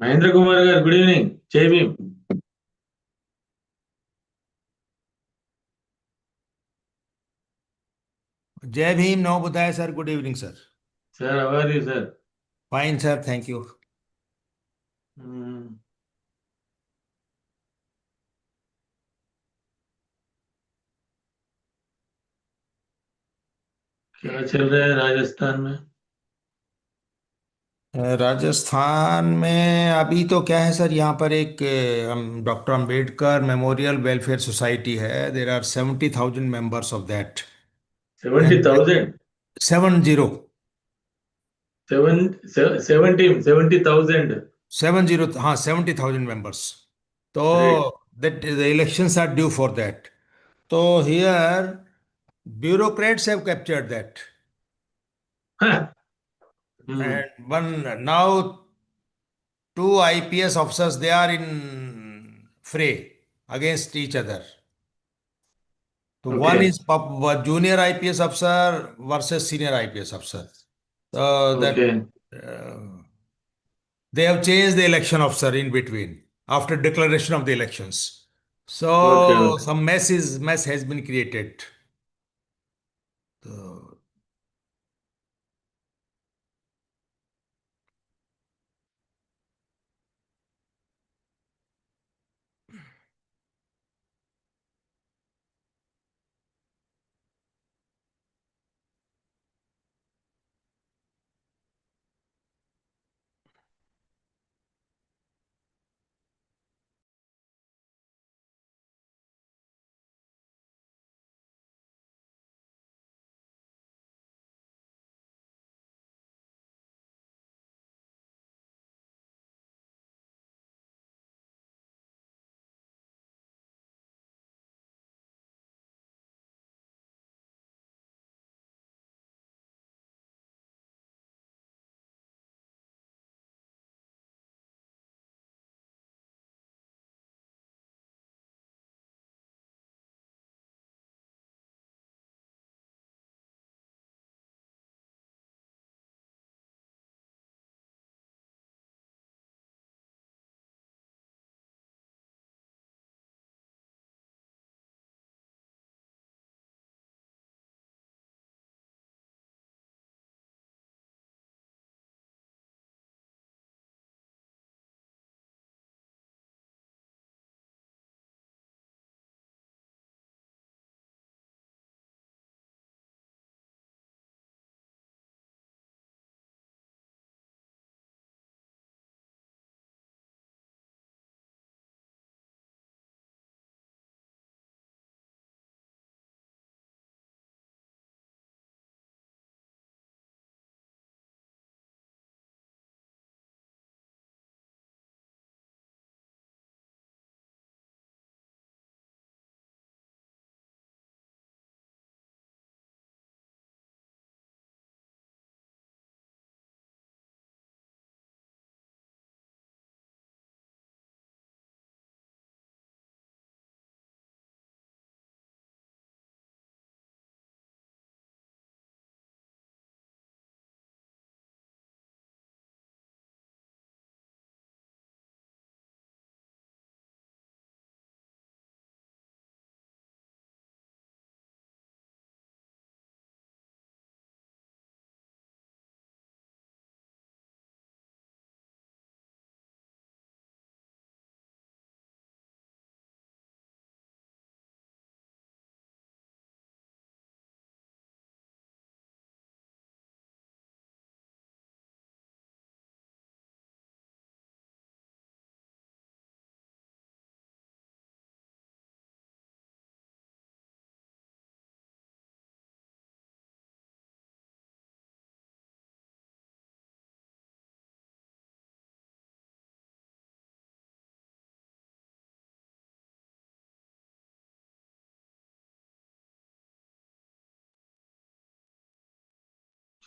Mahendra Kumar garu good evening जय भीम जय भीम नव बुधाय sir good evening sir sir how are you sir fine sir thank you क्या चल रहा है राजस्थान में राजस्थान में अभी तो क्या है सर यहाँ पर एक doctor Ambedkar memorial welfare society है there are 70,000 members of that and 70,000 70 70,000 70 हाँ 70,000 मेंबर्स तो great that the elections are due for that तो here bureaucrats have captured that hmm and one now two IPS officers they are in fray against each other. So okay one is junior IPS officer versus senior IPS officer. That okay they have changed the election officer in between after declaration of the elections. Okay So okay some mess has been created. So,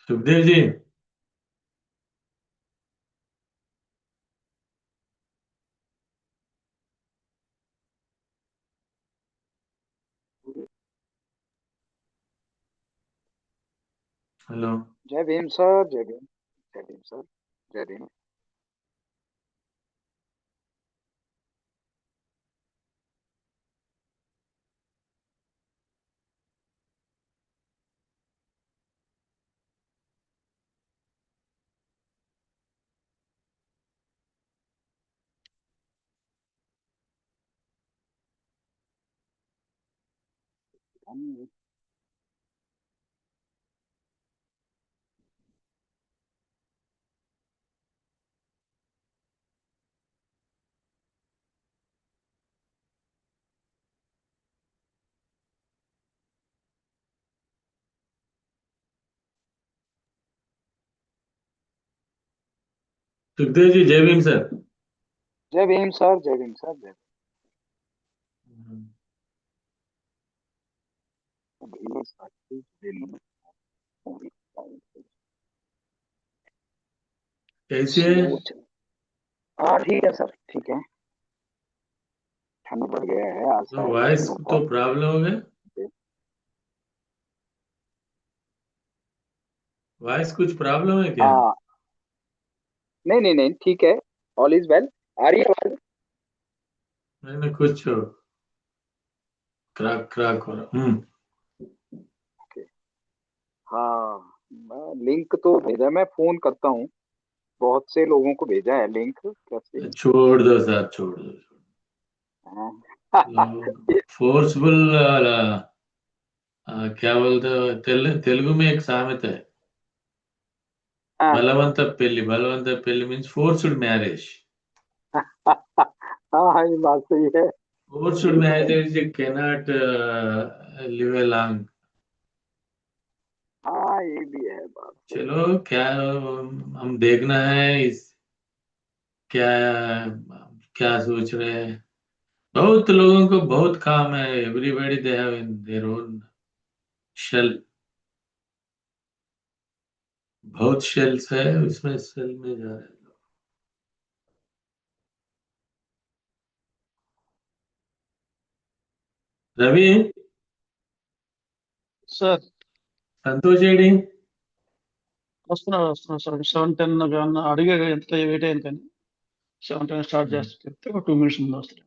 Sukhdev ji hello Jai Bhim sir, जय भीम, जय Bhim sir, जय भीम। पता नहीं। सुखदेव जी, जय Bhim sir. जय Bhim sir, जय Bhim sir, जय Bhim sir, जय भीम। कैसी है? हाँ ठीक है सर, ठीक है। ठंड बढ़ गया है आज तो शायद वॉइस स्नोफॉल। तो प्रॉब्लम हो गया, वॉइस कुछ प्रॉब्लम है क्या? हाँ, नहीं नहीं नहीं, ठीक है। All is well. आ रही है आवाज? मैंने कुछ क्रैक क्रैक हो रहा। ओके। हाँ, मैं लिंक तो भेजा, मैं फोन करता हूँ। बहुत से लोगों को भेजा है लिंक, कैसे? छोड़ दो सर, छोड़ दो। हाँ। फोर्सफुल, क्या बोलते हो, तेलुगु में एक साమెత है, हाँ, बलवंत पेल्ली मीन्स फोर्स्ड मैरिज। हाँ, ये बात सही है। Forced marriage cannot live a long. हाँ, ये भी है बात सही। चलो, क्या हम देखना है इस, क्या क्या सोच रहे हैं। बहुत लोगों को बहुत काम है, everybody they have in their own shell. बहुत शेल्स है, उसमें शेल में जा रहे हैं लोग। रवि, సార్ సంతోష్ ఏడి? వస్తున్నారు సార్. 7:10 అడిగా ఎంత వెయిట్ అయింది కానీ 7:10 స్టార్ట్ చేస్తే చెప్తే ఒక 2 minutes ముందు వస్తారు.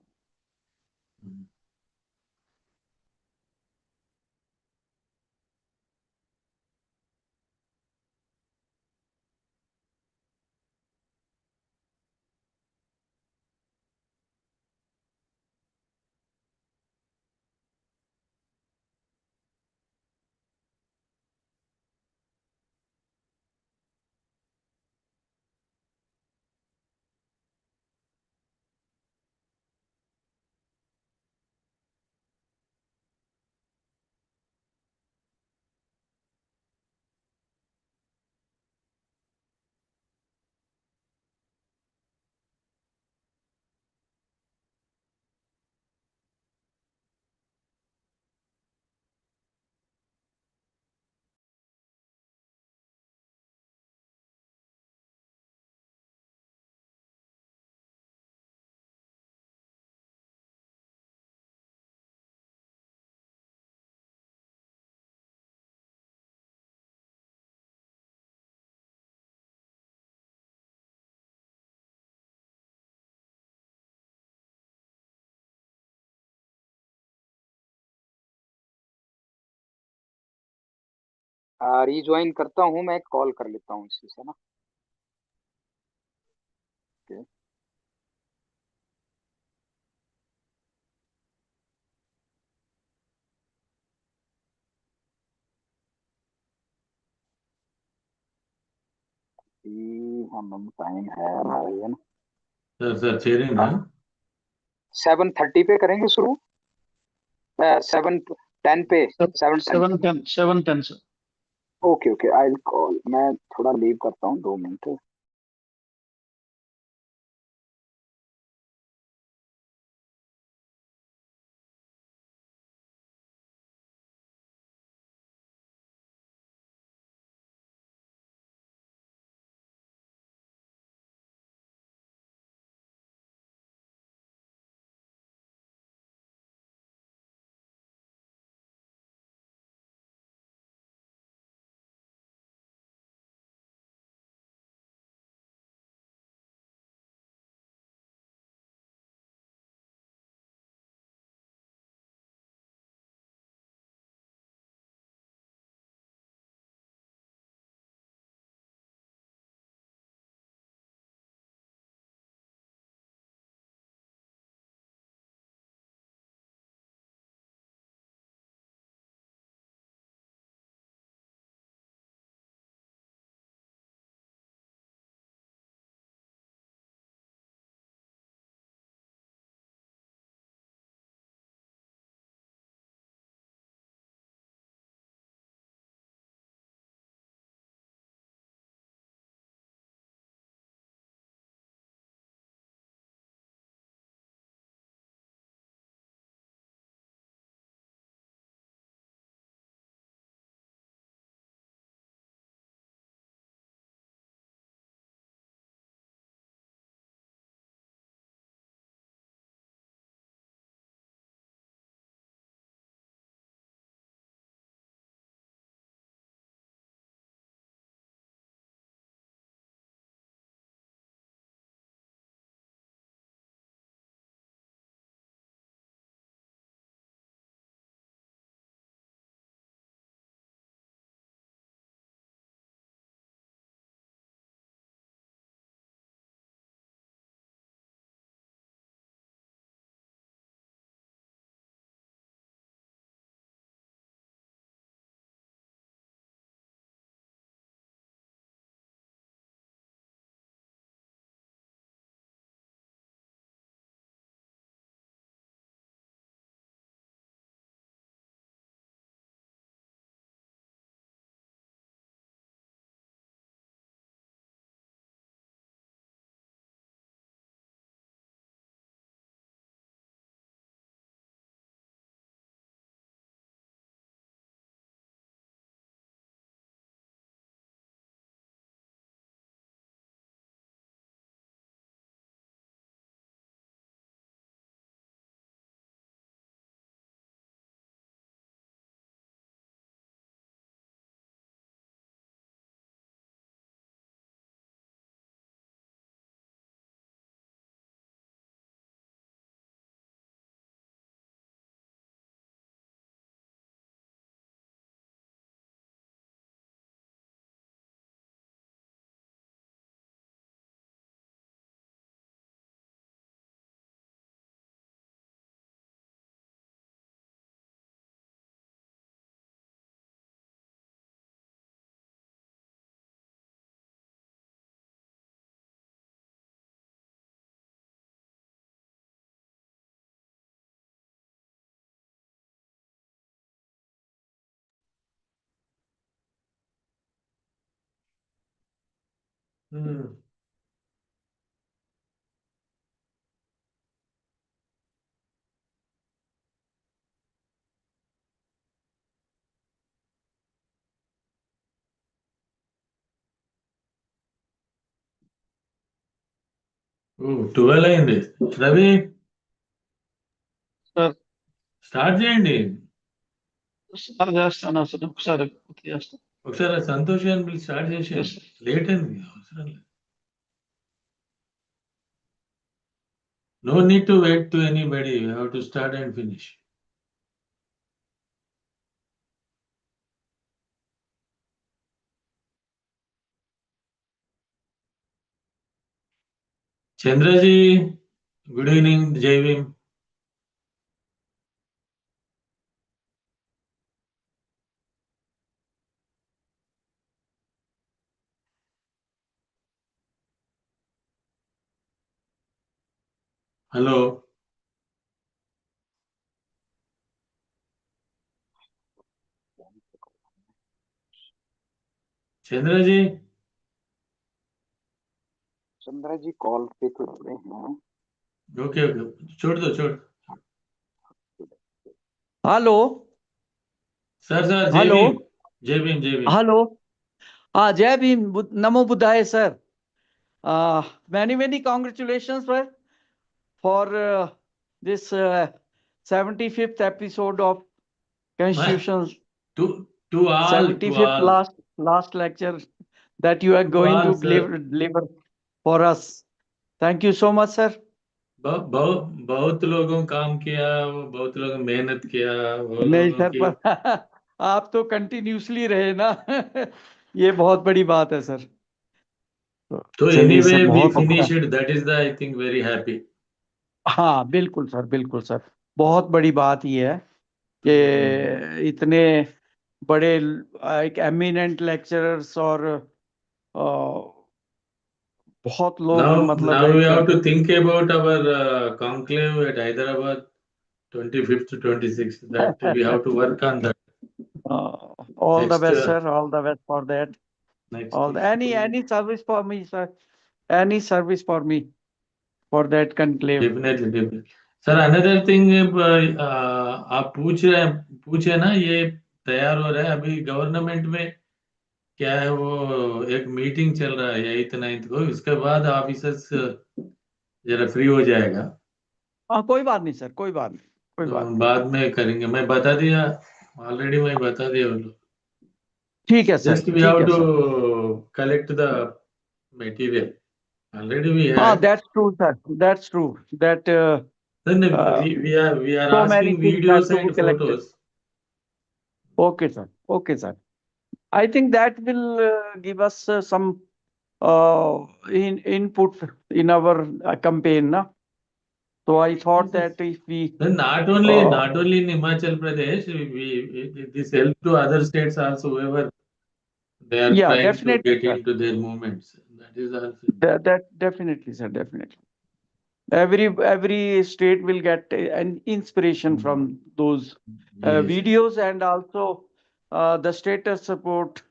रिज्वाइन करता हूँ, मैं कॉल कर लेता हूँ इसी से ना। ओके। हम टाइम है हमारा ये ना, सर चेयरिंग ना? 7:30 पे करेंगे शुरू। 7:10 पे, 7:10। 7:10 sir. Okay okay, I will call. मैं थोड़ा लीव करता हूँ 2 मिनट। Hmm. Oh, 12 అయింది. రవి సార్ స్టార్ట్ చేయండి. సార్ చేస్తాను సార్, ఒకసారి పూర్తి చేస్తాను. ఒకసారి సంతోష్ గారిని పిలిచి స్టార్ట్ చేసేయండి. Yes, sir. లేట్ అయింది, అవసరం లేదు. No need to wait to anybody. You have to start and finish. Chandra ji, good evening. Jai Bhim. Hello. Chandra ji, Chandra ji call पे तो जुड़े हैं। ओके ओके, छोड़ दो छोड़। हेलो सर सर, जय हेलो भीम, जय भीम, जय भीम। हेलो हाँ जय भीम नमो बुद्धाय sir many congratulations sir for this 75th episode of Constitution's To all, to 75th all, last lecture that you are to going all, to sir. deliver for us. Thank you so much sir. बहुत लोगों काम किया, वो बहुत लोग मेहनत किया, वो नहीं लोगों सर की। पर आप तो कंटिन्यूसली रहे ना ये बहुत बड़ी बात है सर। तो चलिए anyway सर we बहुत अच्छा। finished. That is the I think very happy. हाँ बिल्कुल सर बहुत बड़ी बात ये है कि इतने बड़े एक एमिनेंट लेक्चरर्स और बहुत लोग मतलब Now we एक have to think about our conclave at Hyderabad, 25th to 26th. That we have to work on that. all the Next, best sir, all the best for that. next All the, issue. any service for me sir, any service for me for that conclave. Definitely. Sir another thing, आप पूछे ना, ये तैयार हो रहा है अभी government में। क्या है वो, एक मीटिंग चल रहा है 8th 9th को, इसके बाद ऑफिसर्स जरा फ्री हो जाएगा। हाँ कोई बात नहीं सर, कोई बात नहीं, कोई तो बात नहीं। बाद में करेंगे, मैं बता दिया ऑलरेडी, मैं बता दिया वो लोग। ठीक है सर, जस्ट वी ठीक हैव है to sir. Collect the material, already we हाँ had. that's true sir, that's true that then uh, we are so many asking things have videos to be and collected. photos. Okay sir, okay sir. I think that will give us some input in our campaign, na? So I thought that if we Then not only in Himachal Pradesh, this help to other states also, whoever they are yeah, trying to definitely get sir. into their movements. That is also. That definitely sir, definitely. Every state will get an inspiration from those Yes. videos, and also the status support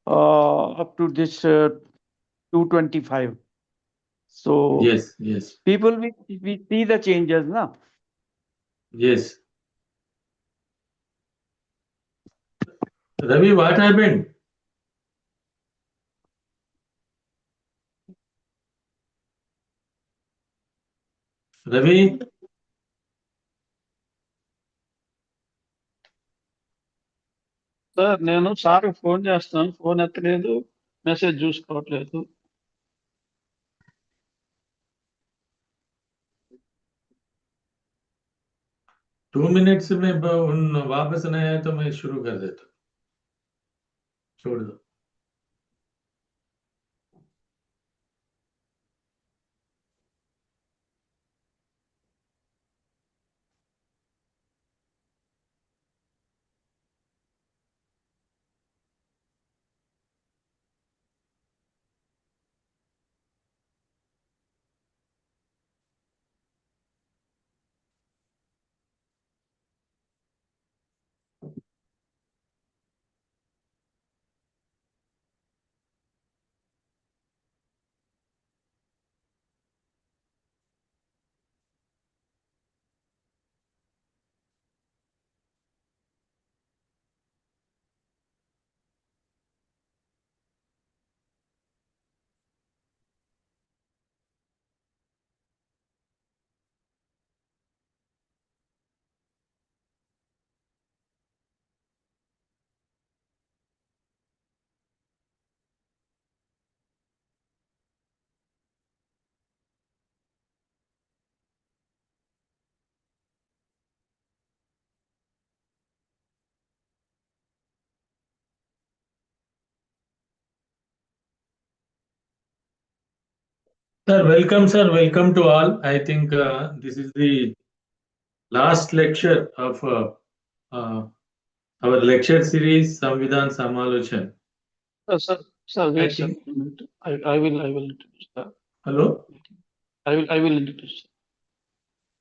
up to this 225. So Yes. people we see the changes, na? Yes. Ravi, what happened? Ravi, sir నేను sir phone చేస్తాను, phone ఎత్తలేదు, message చూసుకోవట్లేదు. 2 minutes में वापस नहीं आया तो मैं शुरू कर देता हूँ। छोड़ दो। Sir. Welcome to all. I think this is the last lecture of our lecture series, Samvidhan Samalochan. Sir, wait, sir. think- A minute. I will introduce the Hello? I will introduce.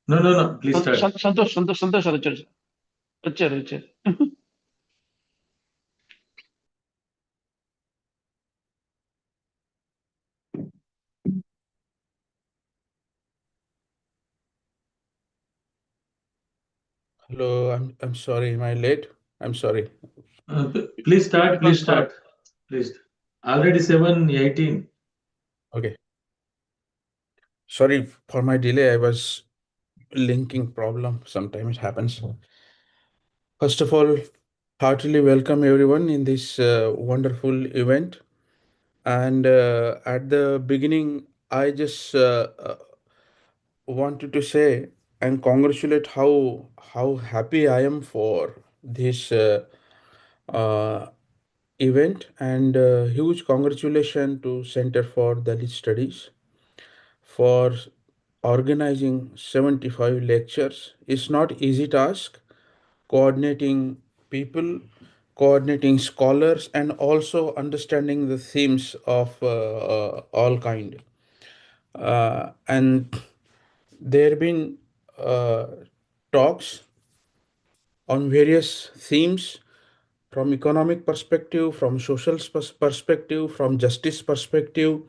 No. Please start. Santosh sir వచ్చారు. Hello, I'm sorry, am I late? I'm sorry. Please start. Please. Already 7:18. Okay. Sorry for my delay. I was linking problem. Sometimes it happens. First of all, heartily welcome everyone in this wonderful event. And at the beginning, I just wanted to say and congratulate how happy I am for this uh, event, and huge congratulations to Center for Dalit Studies for organizing 75 lectures. It's not easy task coordinating people, coordinating scholars, and also understanding the themes of all kind. And there have been talks on various themes from economic perspective, from social perspective, from justice perspective,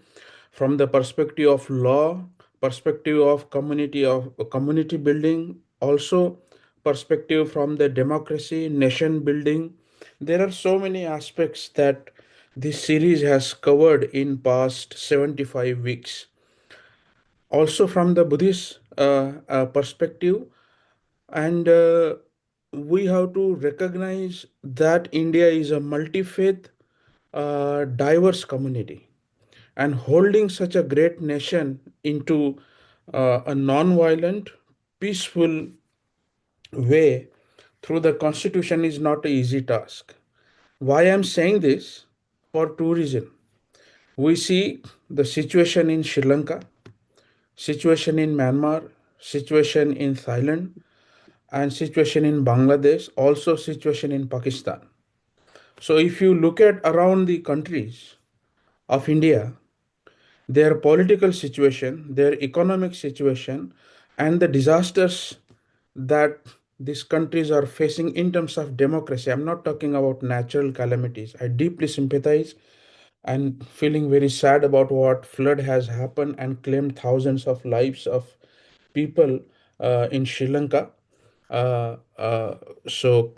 from the perspective of law, perspective of community building, also perspective from the democracy, nation building. There are so many aspects that this series has covered in past 75 weeks. Also from the Buddhist perspective, and we have to recognize that India is a multi-faith, diverse community, and holding such a great nation into a non-violent, peaceful way through the constitution is not an easy task. Why I'm saying this? For two reasons. We see the situation in Sri Lanka, situation in Myanmar, situation in Thailand, and situation in Bangladesh, also situation in Pakistan. So if you look at around the countries of India, their political situation, their economic situation, and the disasters that these countries are facing in terms of democracy. I'm not talking about natural calamities. I deeply sympathize and feeling very sad about what flood has happened and claimed thousands of lives of people in Sri Lanka. Uh, so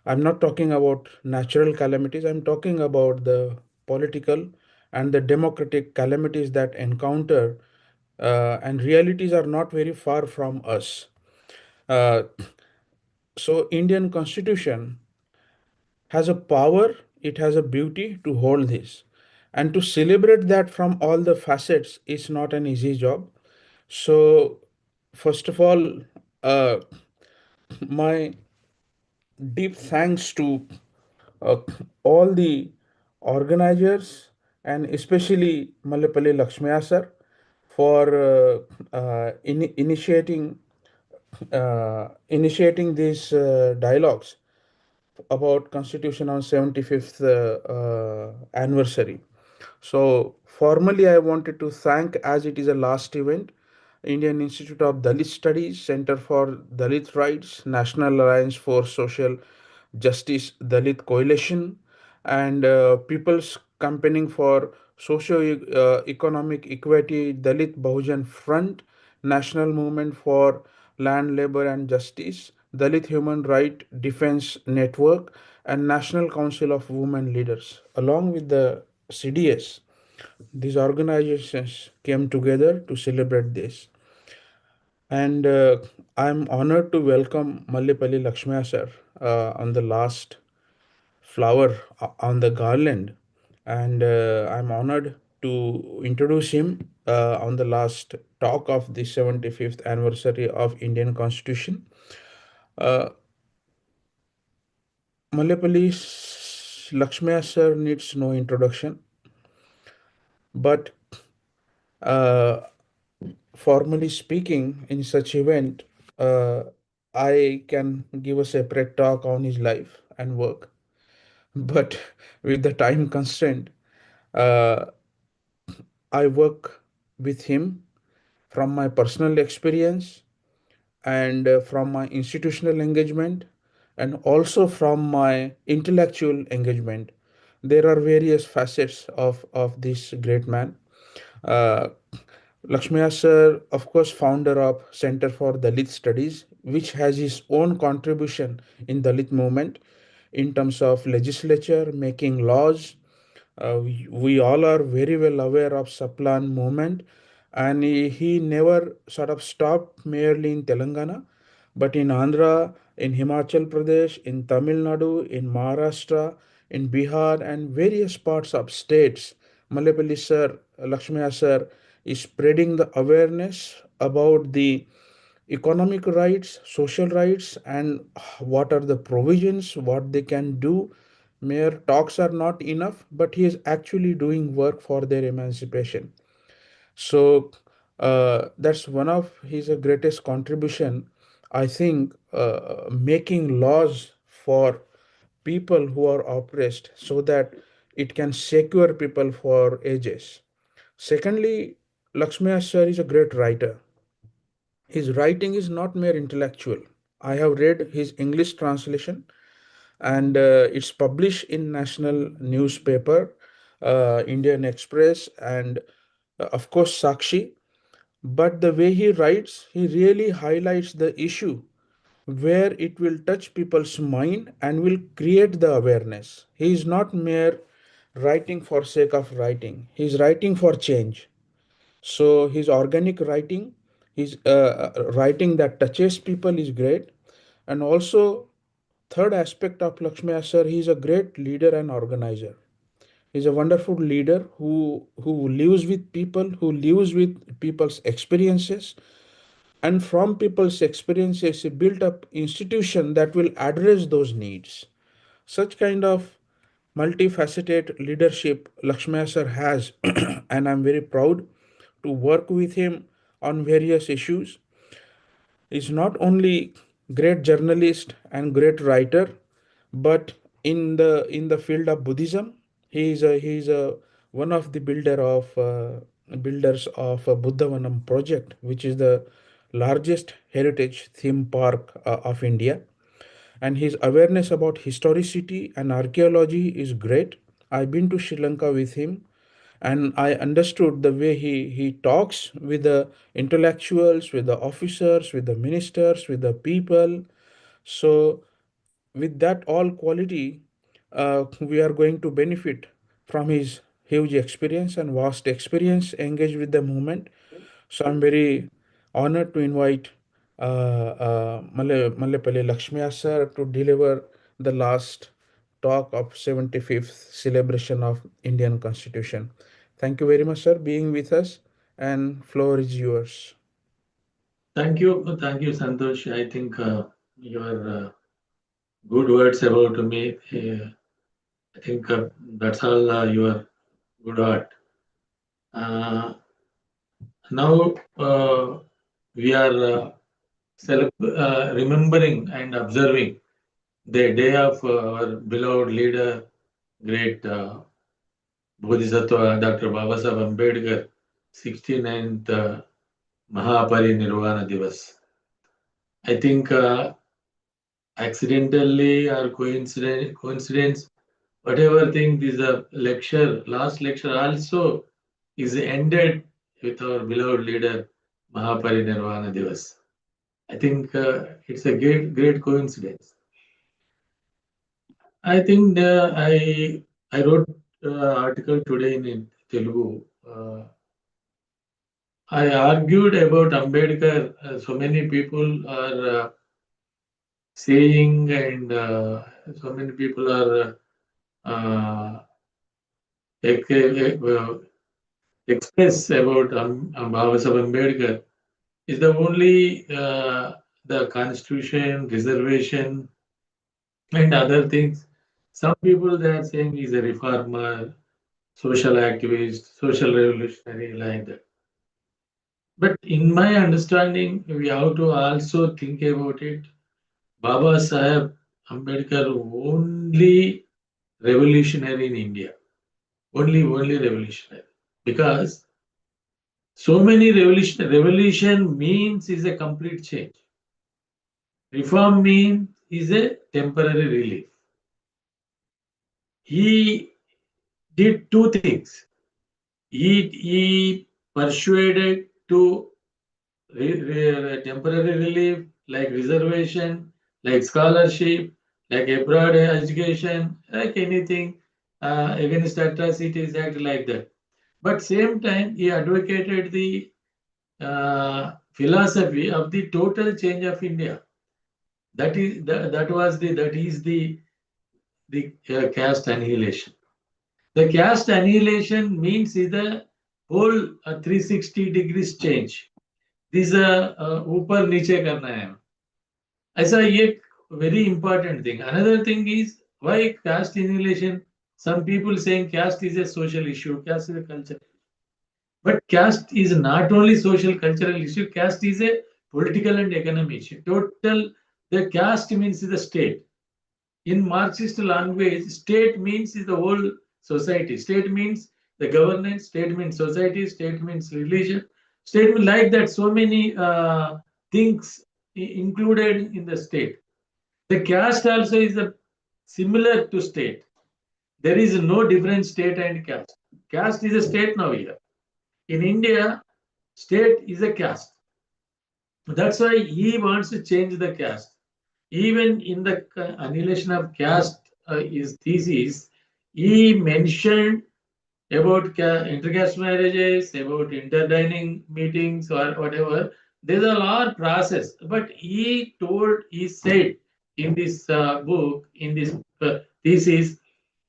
I'm not talking about natural calamities. I'm talking about the political and the democratic calamities that encounter, and realities are not very far from us. Uh, so Indian Constitution has a power, it has a beauty to hold this. And to celebrate that from all the facets is not an easy job. So, first of all, uh, my deep thanks to uh, all the organizers and especially Mallepalli Lakshmaya sir for initiating these dialogues about Constitution on 75th anniversary. So formally, I wanted to thank, as it is a last event, Indian Institute of Dalit Studies, Center for Dalit Rights, National Alliance for Social Justice, Dalit Coalition, and People's Campaigning for Socio-Economic Equity, Dalit Bahujan Front, National Movement for Land, Labor and Justice, Dalit Human Right Defense Network, and National Council of Women Leaders. Along with the CDS, these organizations came together to celebrate this. And I'm honored to welcome Mallepalli Lakshmaya sir on the last flower on the garland. And I'm honored to introduce him on the last talk of the 75th anniversary of Indian Constitution. Uh, Mallepalli Lakshmaya sir needs no introduction, but formally speaking, in such event, I can give a separate talk on his life and work. But with the time constraint, uh, I work with him from my personal experience and from my institutional engagement and also from my intellectual engagement. There are various facets of this great man. Uh, Lakshmaya sir, of course, founder of Center for Dalit Studies, which has his own contribution in Dalit movement in terms of legislature, making laws. We all are very well aware of Saplan movement, and he never sort of stopped merely in Telangana, but in Andhra, in Himachal Pradesh, in Tamil Nadu, in Maharashtra, in Bihar, and various parts of states. Malepalli sir, Lakshmaya sir, is spreading the awareness about the economic rights, social rights, and what are the provisions, what they can do. Mere talks are not enough, but he is actually doing work for their emancipation. So that's one of his greatest contribution. I think making laws for people who are oppressed so that it can secure people for ages. Secondly, Lakshmaya sir is a great writer. His writing is not mere intellectual. I have read his English translation, and it's published in national newspaper, Indian Express, and of course Sakshi. But the way he writes, he really highlights the issue where it will touch people's mind and will create the awareness. He is not mere writing for sake of writing. He is writing for change. So his organic writing, his writing that touches people is great. And also, third aspect of Lakshmaya sir, he is a great leader and organizer. He's a wonderful leader who lives with people, who lives with people's experiences, and from people's experiences, he built up institution that will address those needs. Such kind of multifaceted leadership Lakshmaya sir has, and I'm very proud to work with him on various issues. He's not only great journalist and great writer, but in the field of Buddhism, he is a one of the builders of a Buddhavanam project, which is the largest heritage theme park of India. And his awareness about historicity and archaeology is great. I've been to Sri Lanka with him, and I understood the way he talks with the intellectuals, with the officers, with the ministers, with the people. So with that all quality, we are going to benefit from his huge experience and vast experience engaged with the movement. So I'm very honored to invite Mallepalli Lakshmaya sir to deliver the last talk of 75th celebration of Indian Constitution. Thank you very much, sir, being with us, and floor is yours. Thank you, Santosh. I think your good words about me. I think that's all your good heart. Now we are remembering and observing the day of our beloved leader, great Bodhisattva Dr. Babasaheb Ambedkar, 69th Mahaparinirvana Divas. I think accidentally or coincidence, whatever thing, this last lecture also is ended with our beloved leader Mahaparinirvana Divas. I think it's a great coincidence. I think I wrote article today in Telugu. I argued about Ambedkar. So many people are saying, and so many people are express about Babasaheb Ambedkar. Is the only the constitution, reservation, and other things. Some people they are saying he's a reformer, social activist, social revolutionary, like that. But in my understanding, we have to also think about it. Baba Saheb Ambedkar only revolutionary in India. Only revolutionary. Because so many revolution means is a complete change. Reform means is a temporary relief. He did two things. He persuaded to temporary relief, like reservation, like scholarship, like abroad education, like anything against atrocities act like that. But same time, he advocated the philosophy of the total change of India. That is the caste annihilation. The caste annihilation means is the whole 360 degrees change. This ऊपर नीचे करना है. ऐसा ये very important thing. Another thing is why caste annihilation. Some people saying caste is a social issue, caste is a culture. But caste is not only social cultural issue. Caste is a political and economic issue. Total the caste means the state. In Marxist language, state means is the whole society. State means the governance. State means society. State means religion. State means like that. So many things included in the state. The caste also is similar to state. There is no different state and caste. Caste is a state now here. In India, state is a caste. That's why he wants to change the caste. Even in the annihilation of caste, his thesis, he mentioned about intercaste marriages, about interdining meetings or whatever. These are all process. But he said in this book, in this thesis,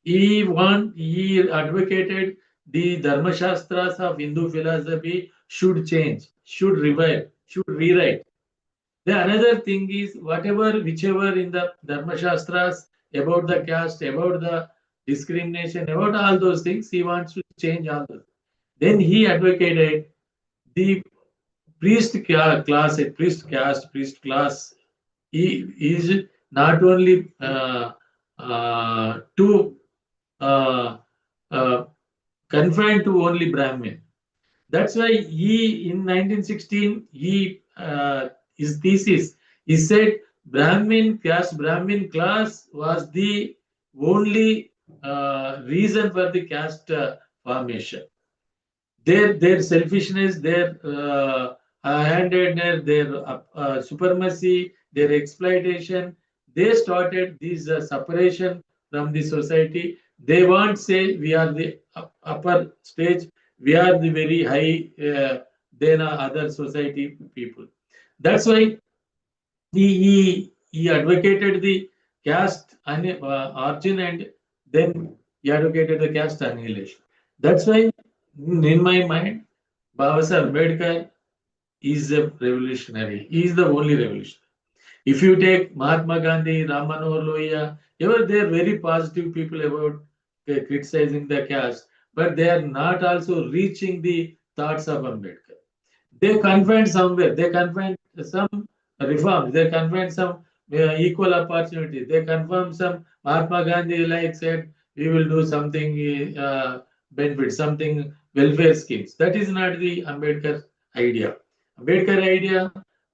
he advocated the Dharma Shastras of Hindu philosophy should change, should revive, should rewrite. The another thing is whichever in the Dharma Shastras about the caste, about the discrimination, about all those things, he wants to change all those. Then he advocated the priest class. He is not only confined to only Brahmin. That's why he in 1916 his thesis, he said Brahmin class was the only reason for the caste formation. Their selfishness, their handedness, their supremacy, their exploitation, they started this separation from the society. They won't say we are the upper stage, we are the very high than other society people. That's why he advocated the caste origin and then he advocated the caste annihilation. That's why in my mind, Baba Saheb Ambedkar is a revolutionary. He is the only revolutionary. If you take Mahatma Gandhi, Ram Manohar Lohia, they are very positive people about criticizing the caste, but they are not also reaching the thoughts of Ambedkar. They confined somewhere. They confined some reforms. They confined some equal opportunity. They confirmed some Mahatma Gandhi like said we will do something benefit, something welfare schemes. That is not the Ambedkar idea. Ambedkar idea.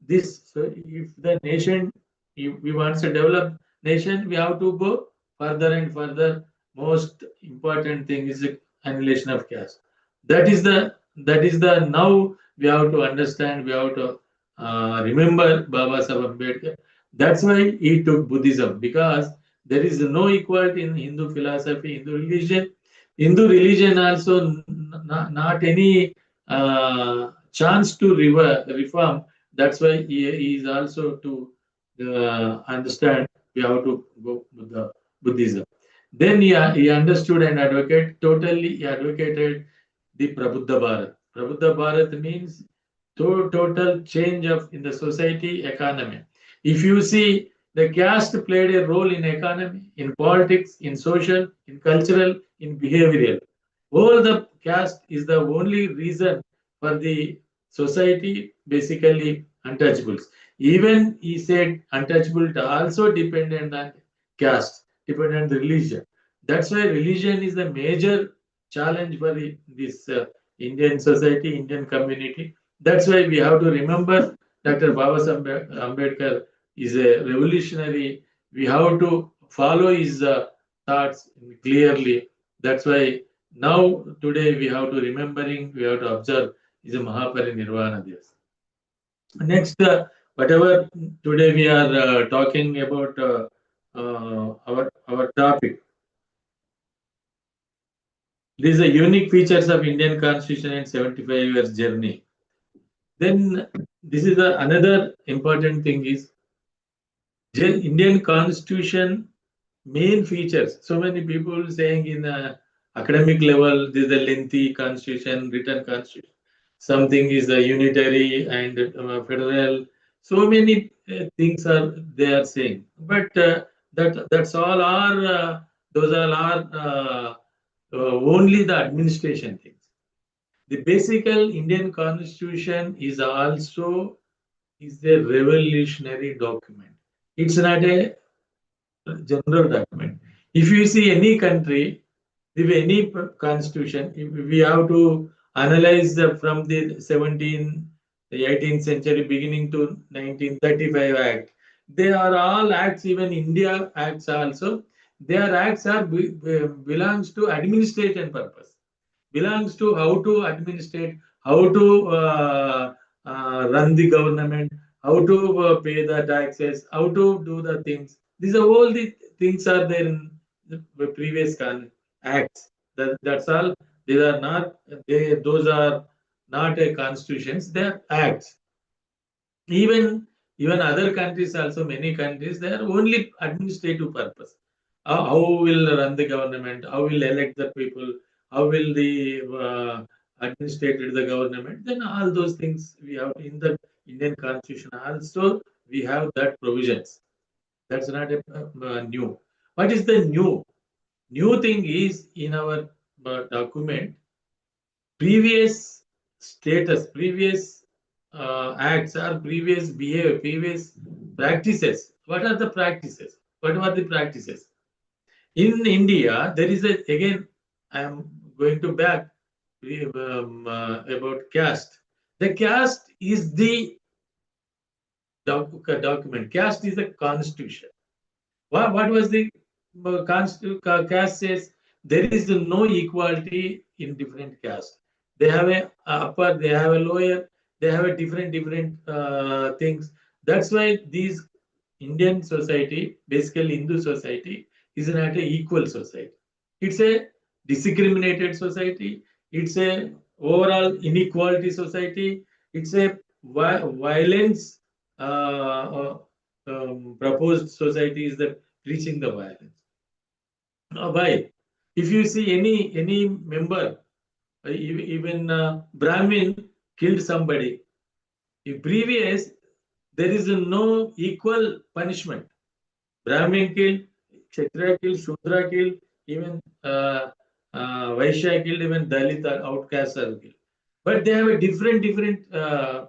So if the nation, if we want to develop nation, we have to go further and further. Most important thing is the annihilation of caste. That is the now we have to understand. We have to remember Baba Saheb Ambedkar. That's why he took Buddhism, because there is no equality in Hindu philosophy, Hindu religion. Hindu religion also not any chance to reform. That's why he is also to understand we have to go with the Buddhism. Then he understood and he advocated the Prabuddha Bharat. Prabuddha Bharat means total change in the society economy. If you see, the caste played a role in economy, in politics, in social, in cultural, in behavioral. All the caste is the only reason for the society, basically untouchables. Even he said untouchability also dependent on caste, dependent on religion. That's why religion is the major challenge for this Indian society, Indian community. That's why we have to remember Dr. Babasaheb Ambedkar is a revolutionary. We have to follow his thoughts clearly. That's why now today we have to remembering, we have to observe is a Mahaparinirvana Divas. Next, whatever today we are talking about our topic. These are unique features of Indian Constitution and 75 years journey. Then this is another important thing is Indian Constitution main features. So many people saying in academic level, this is a lengthy constitution, written constitution. Something is a unitary and federal. So many things are they are saying, but that's all are those all are only the administration things. The basic Indian Constitution is also is a revolutionary document. It's not a general document. If you see any country with any constitution, if we have to analyze from the 18th century beginning to 1935 Act. They are all acts, even India acts also. Their acts are belongs to administration purpose. Belongs to how to administrate, how to run the government, how to pay the taxes, how to do the things. These are all the things are there in the previous acts. That's all. These are not. Those are not a constitutions. They are acts. Even other countries also, many countries, they are only administrative purpose. How will run the government? How will elect the people? How will the administrate the government? Then all those things we have in the Indian Constitution. Also, we have that provisions. That's not a new. What is the new? New thing is in our document, previous status, previous acts or previous behavior, previous practices. What are the practices? What were the practices? In India, there is again, I am going to back about caste. The caste is the document. Caste is a constitution. What was the caste says? There is no equality in different castes. They have a upper, they have a lower, they have a different things. That's why these Indian society, basically Hindu society, is not an equal society. It's a discriminated society. It's a overall inequality society. It's a violence proposed society is the preaching the violence. Why? If you see any member, even Brahmin killed somebody, in previous there is no equal punishment. Brahmin killed, Kshatriya killed, Shudra killed, even Vaishya killed, even Dalit outcasts are killed. But they have a different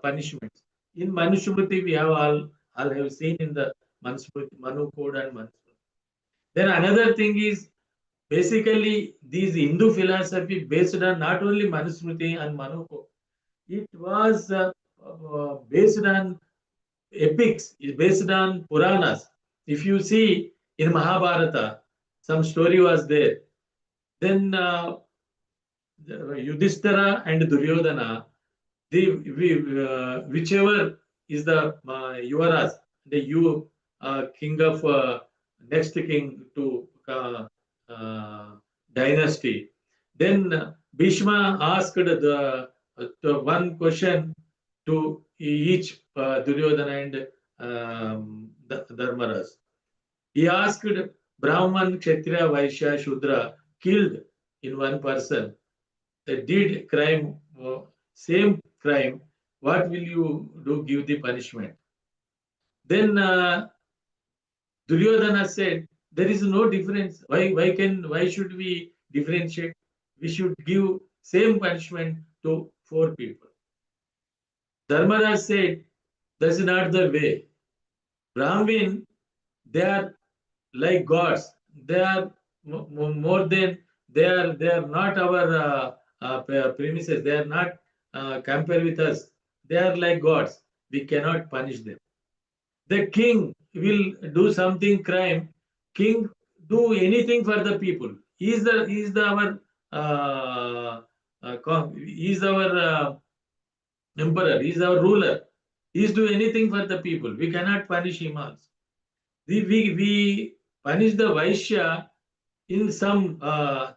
punishments. In Manusmriti, we have all have seen in the Manu Code and Manusmriti. Then another thing is basically these Hindu philosophy based on not only Manusmriti and Manu Code. It was based on epics, is based on Puranas. If you see in Mahabharata, some story was there. Then Yudhishthira and Duryodhana, whichever is the Yuvaraj, the king of next king to dynasty. Then Bhishma asked the one question to each Duryodhana and Dharmaraj. He asked Brahman, Kshatriya, Vaishya, Shudra killed in one person. They did crime, same crime. What will you do? Give the punishment. Then Duryodhana said, there is no difference. Why should we differentiate? We should give same punishment to 4 people. Dharmaraj said, that's not the way. Brahmin, they are like gods. They are more than, they are not our premises. They are not compared with us. They are like gods. We cannot punish them. The king will do something crime. King do anything for the people. He is our he is our emperor. He is our ruler. He is do anything for the people. We cannot punish him also. We punish the Vaishya in some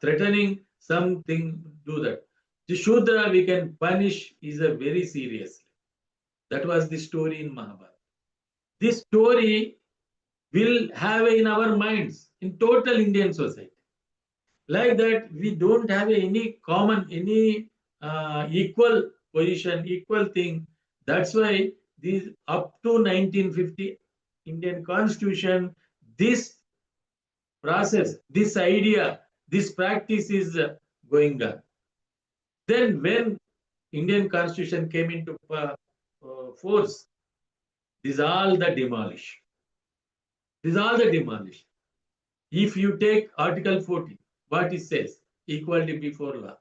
threatening something, do that. The Shudra we can punish is a very seriously. That was the story in Mahabharata. This story will have in our minds in total Indian society. Like that, we don't have any common, any equal position, equal thing. That's why this up to 1950 Indian Constitution, this process, this idea, this practice is going on. Then when Indian Constitution came into force, this all the demolish. This all the demolish. If you take Article 14, what it says, equality before law.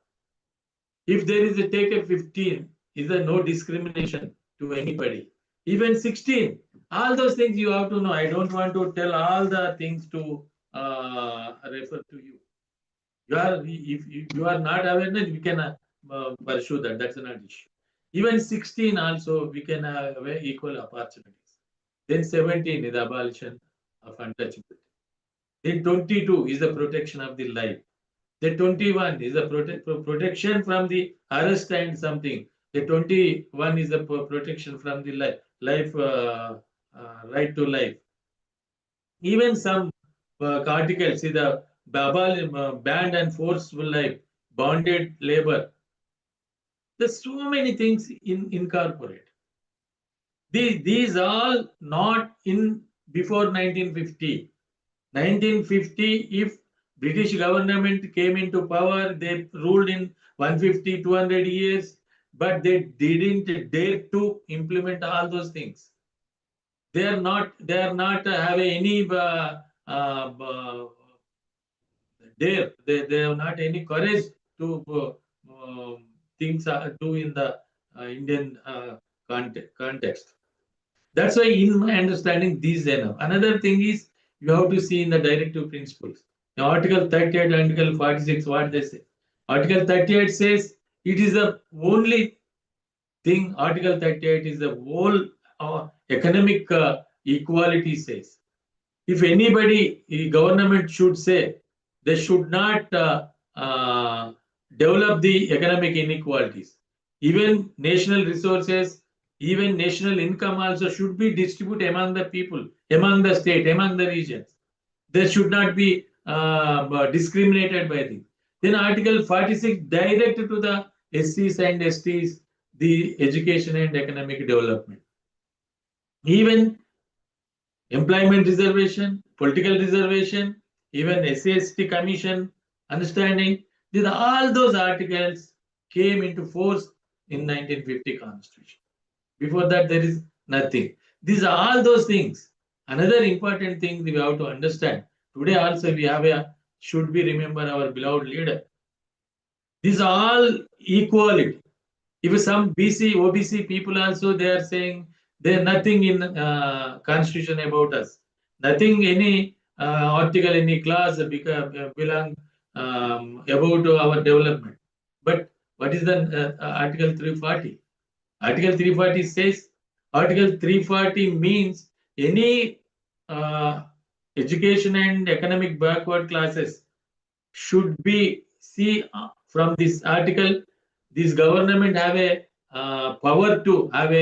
If there is a take a 15, is there no discrimination to anybody? Even 16, all those things you have to know. I don't want to tell all the things to refer to you. If you are not aware, then we can pursue that. That's not issue. Even 16 also we can have equal opportunities. Then 17 is the abolition of untouchability. Then 22 is the protection of the life. The 21 is the protection from the arrest and something. The 21 is the protection from the life right to life. Even some articles, see the banned and forceful life, bonded labor. There's so many things incorporate. These all not in before 1950. 1950, if British government came into power, they ruled in 150, 200 years, but they didn't dare to implement all those things. They are not have any dare. They have not any courage to things do in the Indian context. That's why, in my understanding, these enough. Another thing is you have to see in the directive principles. Now, Article 38, Article 46, what they say. Article 38 says it is the only thing. Article 38 is the whole economic equality says. If anybody, government should say they should not develop the economic inequalities. Even national resources, even national income also should be distributed among the people, among the state, among the regions. They should not be discriminated by things. Then Article 46 direct to the SCs and STs, the education and economic development. Even employment reservation, political reservation, even SC/ST commission, understanding, all those articles came into force in 1950 Constitution. Before that, there is nothing. These are all those things. Another important thing we have to understand. Today also we have should we remember our beloved leader. These are all equality. If some BC, OBC people also, they are saying there nothing in Constitution about us. Nothing, any article, any clause belong about our development. But what is the Article 340? Article 340 says, Article 340 means any education and economic backward classes should be, see from this article, this government have a power to have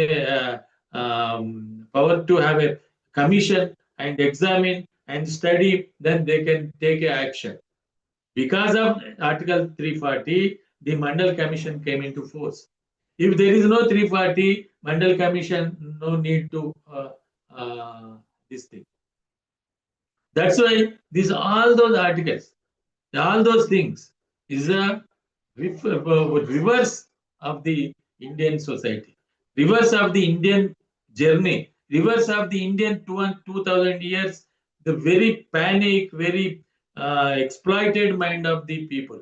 a commission and examine and study, then they can take action. Because of Article 340, the Mandal Commission came into force. If there is no 340, Mandal Commission, no need to this thing. That's why all those articles, all those things is a reverse of the Indian society. reverse of the Indian journey, reverse of the Indian 2000 years, the very panic, very exploited mind of the people.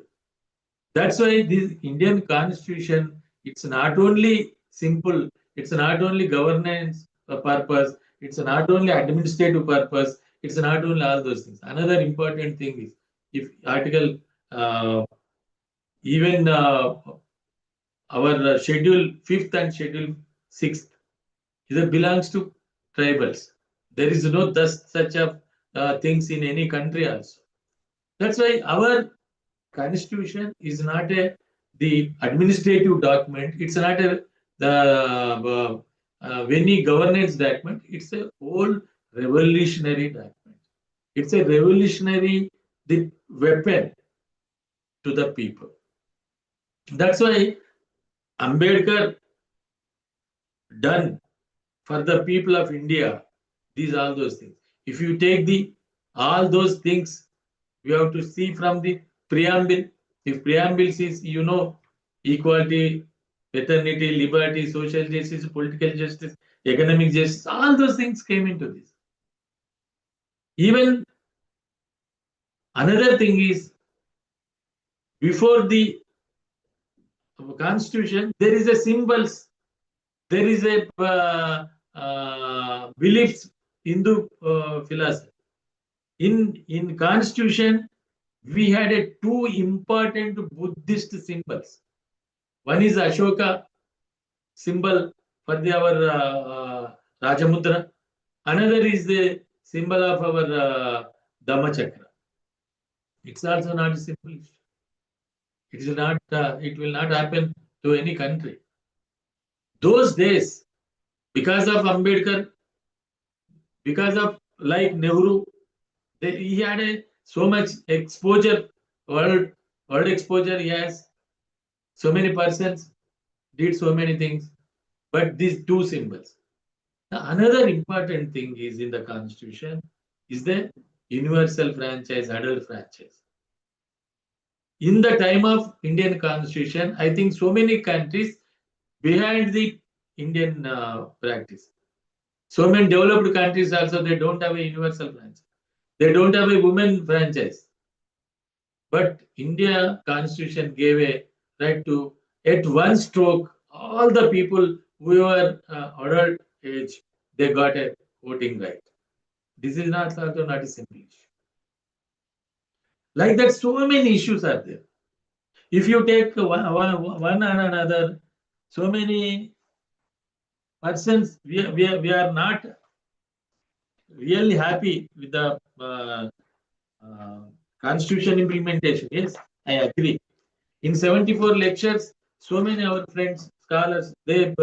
That's why this Indian constitution, it's not only simple, it's not only governance purpose, it's not only administrative purpose, it's not only all those things. Another important thing is, if article, even our schedule 5th and schedule 6th, it belongs to tribals. There is no such of things in any country also. That's why our constitution is not the administrative document. It's not any governance document. It's a whole revolutionary document. It's a revolutionary weapon to the people. That's why Ambedkar done for the people of India these all those things. If you take all those things, we have to see from the preamble. If preamble is, equality, fraternity, liberty, social justice, political justice, economic justice, all those things came into this. Even another thing is, before the constitution, there is a symbols, there is a beliefs, Hindu philosophy. In constitution, we had two important Buddhist symbols. One is Ashoka symbol for our Rajamudra. Another is the symbol of our Dhammachakra. It's also not a simple issue. It is not. It will not happen to any country. Those days, because of Ambedkar, because of like Nehru, he had so much exposure, world exposure. He has so many persons, did so many things, but these two symbols. Now, another important thing is in the constitution is the universal franchise, adult franchise. In the time of Indian constitution, I think so many countries behind the Indian practice. So many developed countries also, they don't have a universal franchise. They don't have a women franchise. But India constitution gave a right to, at one stroke, all the people who were adult age, they got a voting right. This is also not a simple issue. Like that, so many issues are there. If you take one and another, so many persons, we are not really happy with the constitution implementation. Yes, I agree. In 74 lectures, so many our friends, scholars, they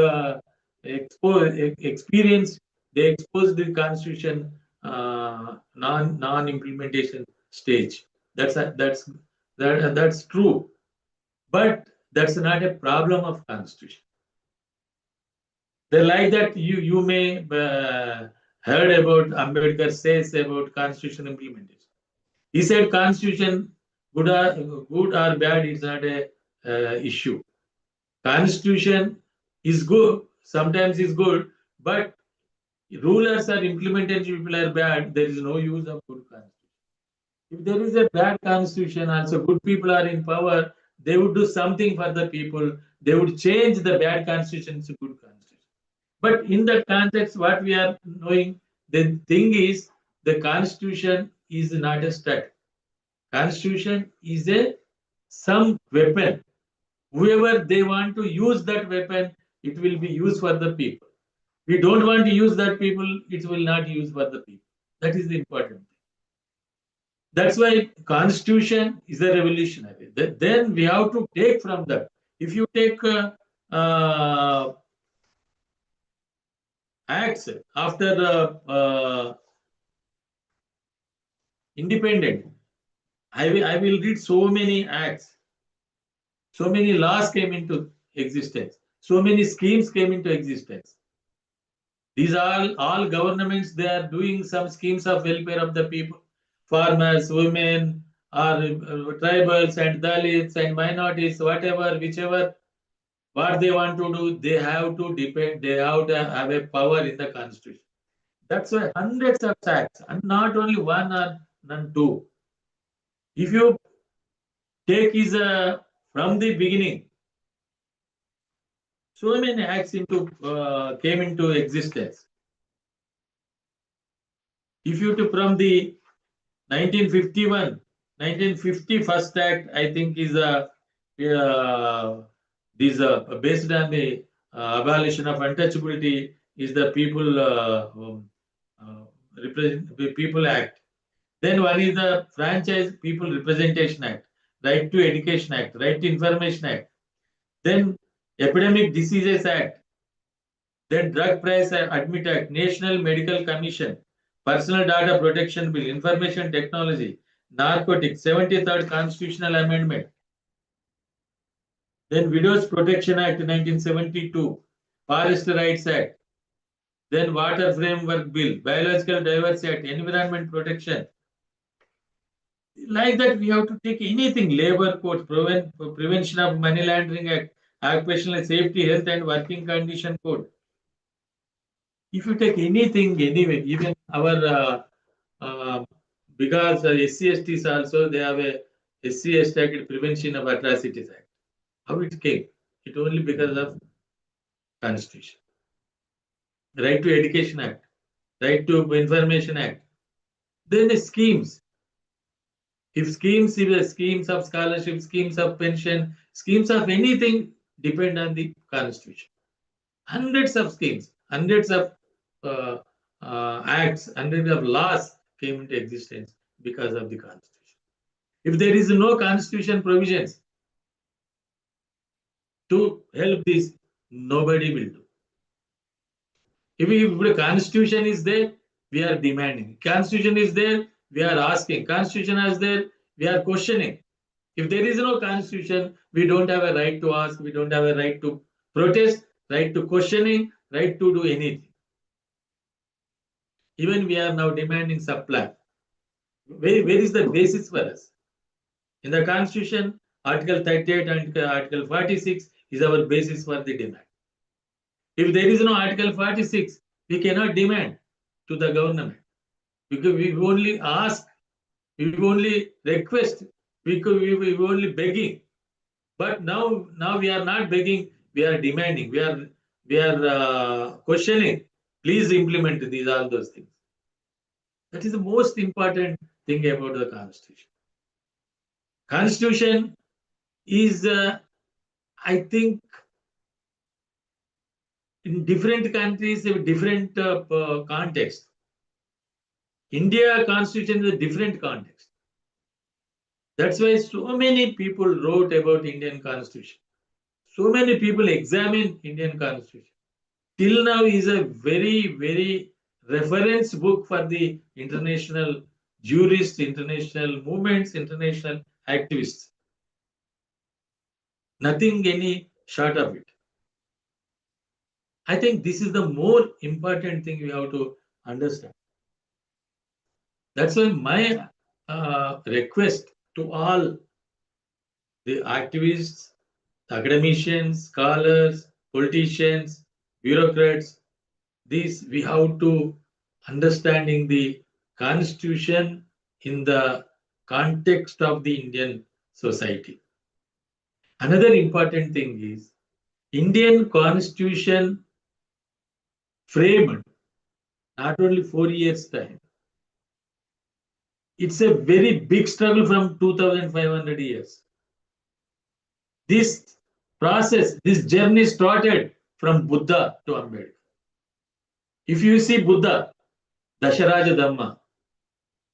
experienced, they exposed the constitution non-implementation stage. That's true, but that's not a problem of constitution. They like that you may heard about Ambedkar says about constitution implementation. He said constitution good or bad is not a issue. Constitution is good, sometimes is good, but rulers or implementation people are bad. There is no use of good constitution. If there is a bad constitution, also good people are in power, they would do something for the people. They would change the bad constitution to good constitution. But in that context, what we are knowing, the thing is, the constitution is not a stat. Constitution is some weapon. Whoever they want to use that weapon, it will be used for the people. We don't want to use that people, it will not use for the people. That is the important thing. That's why constitution is a revolutionary. Then we have to take from that. If you take acts after independent, I will read so many acts. So many laws came into existence. So many schemes came into existence. These are all governments, they are doing some schemes of welfare of the people. Farmers, women, or tribals and Dalits and minorities, whatever, whichever. what they want to do, they have to depend, they have to have a power in the constitution. That's why hundreds of acts, and not only one or none two. If you take is from the beginning, so many acts came into existence. If you to from the 1951, 1950 first act, I think is based on the abolition of untouchability, is the People Act. Then one is the Franchise People Representation Act, Right to Education Act, Right to Information Act. Then Epidemic Diseases Act. Then Drug Price Admit Act, National Medical Commission, Personal Data Protection Bill, Information Technology, Narcotics, 73rd Constitutional Amendment. Then Widows Protection Act 1972, Forest Rights Act, then Water Framework Bill, Biological Diversity Act, Environment Protection. Like that, we have to take anything, Labor Code, Prevention of Money Laundering Act, Occupational Safety, Health and Working Condition Code. If you take anything, anyway, even our because SC/STs also, they have a SC/ST Act, Prevention of Atrocities Act. How it came? It only because of Constitution. Right to Education Act, Right to Information Act. Then the schemes. If the schemes of scholarship, schemes of pension, schemes of anything depend on the Constitution. Hundreds of schemes, hundreds of acts, hundreds of laws came into existence because of the Constitution. If there is no Constitution provisions to help this, nobody will do. If the Constitution is there, we are demanding. Constitution is there, we are asking. Constitution is there, we are questioning. If there is no Constitution, we don't have a right to ask, we don't have a right to protest, right to questioning, right to do anything. Even we are now demanding supply. Where is the basis for us? In the Constitution, Article 38 and Article 46 is our basis for the demand. If there is no Article 46, we cannot demand to the government. Because we only ask, we only request, we only begging. But now we are not begging, we are demanding, we are questioning. Please implement all those things. That is the most important thing about the Constitution. Constitution is, I think, in different countries, a different context. India Constitution is a different context. That's why so many people wrote about Indian Constitution. So many people examine Indian Constitution. Till now is a very, very reference book for the international jurists, international movements, international activists. Nothing any short of it. I think this is the more important thing we have to understand. That's why my request to all the activists, academicians, scholars, politicians, bureaucrats, this we have to understanding the Constitution in the context of the Indian society. Another important thing is Indian Constitution framed not only 4 years time. It's a very big struggle from 2,500 years. This process, this journey started from Buddha to Ambedkar. If you see Buddha, Dasharaja Dhamma,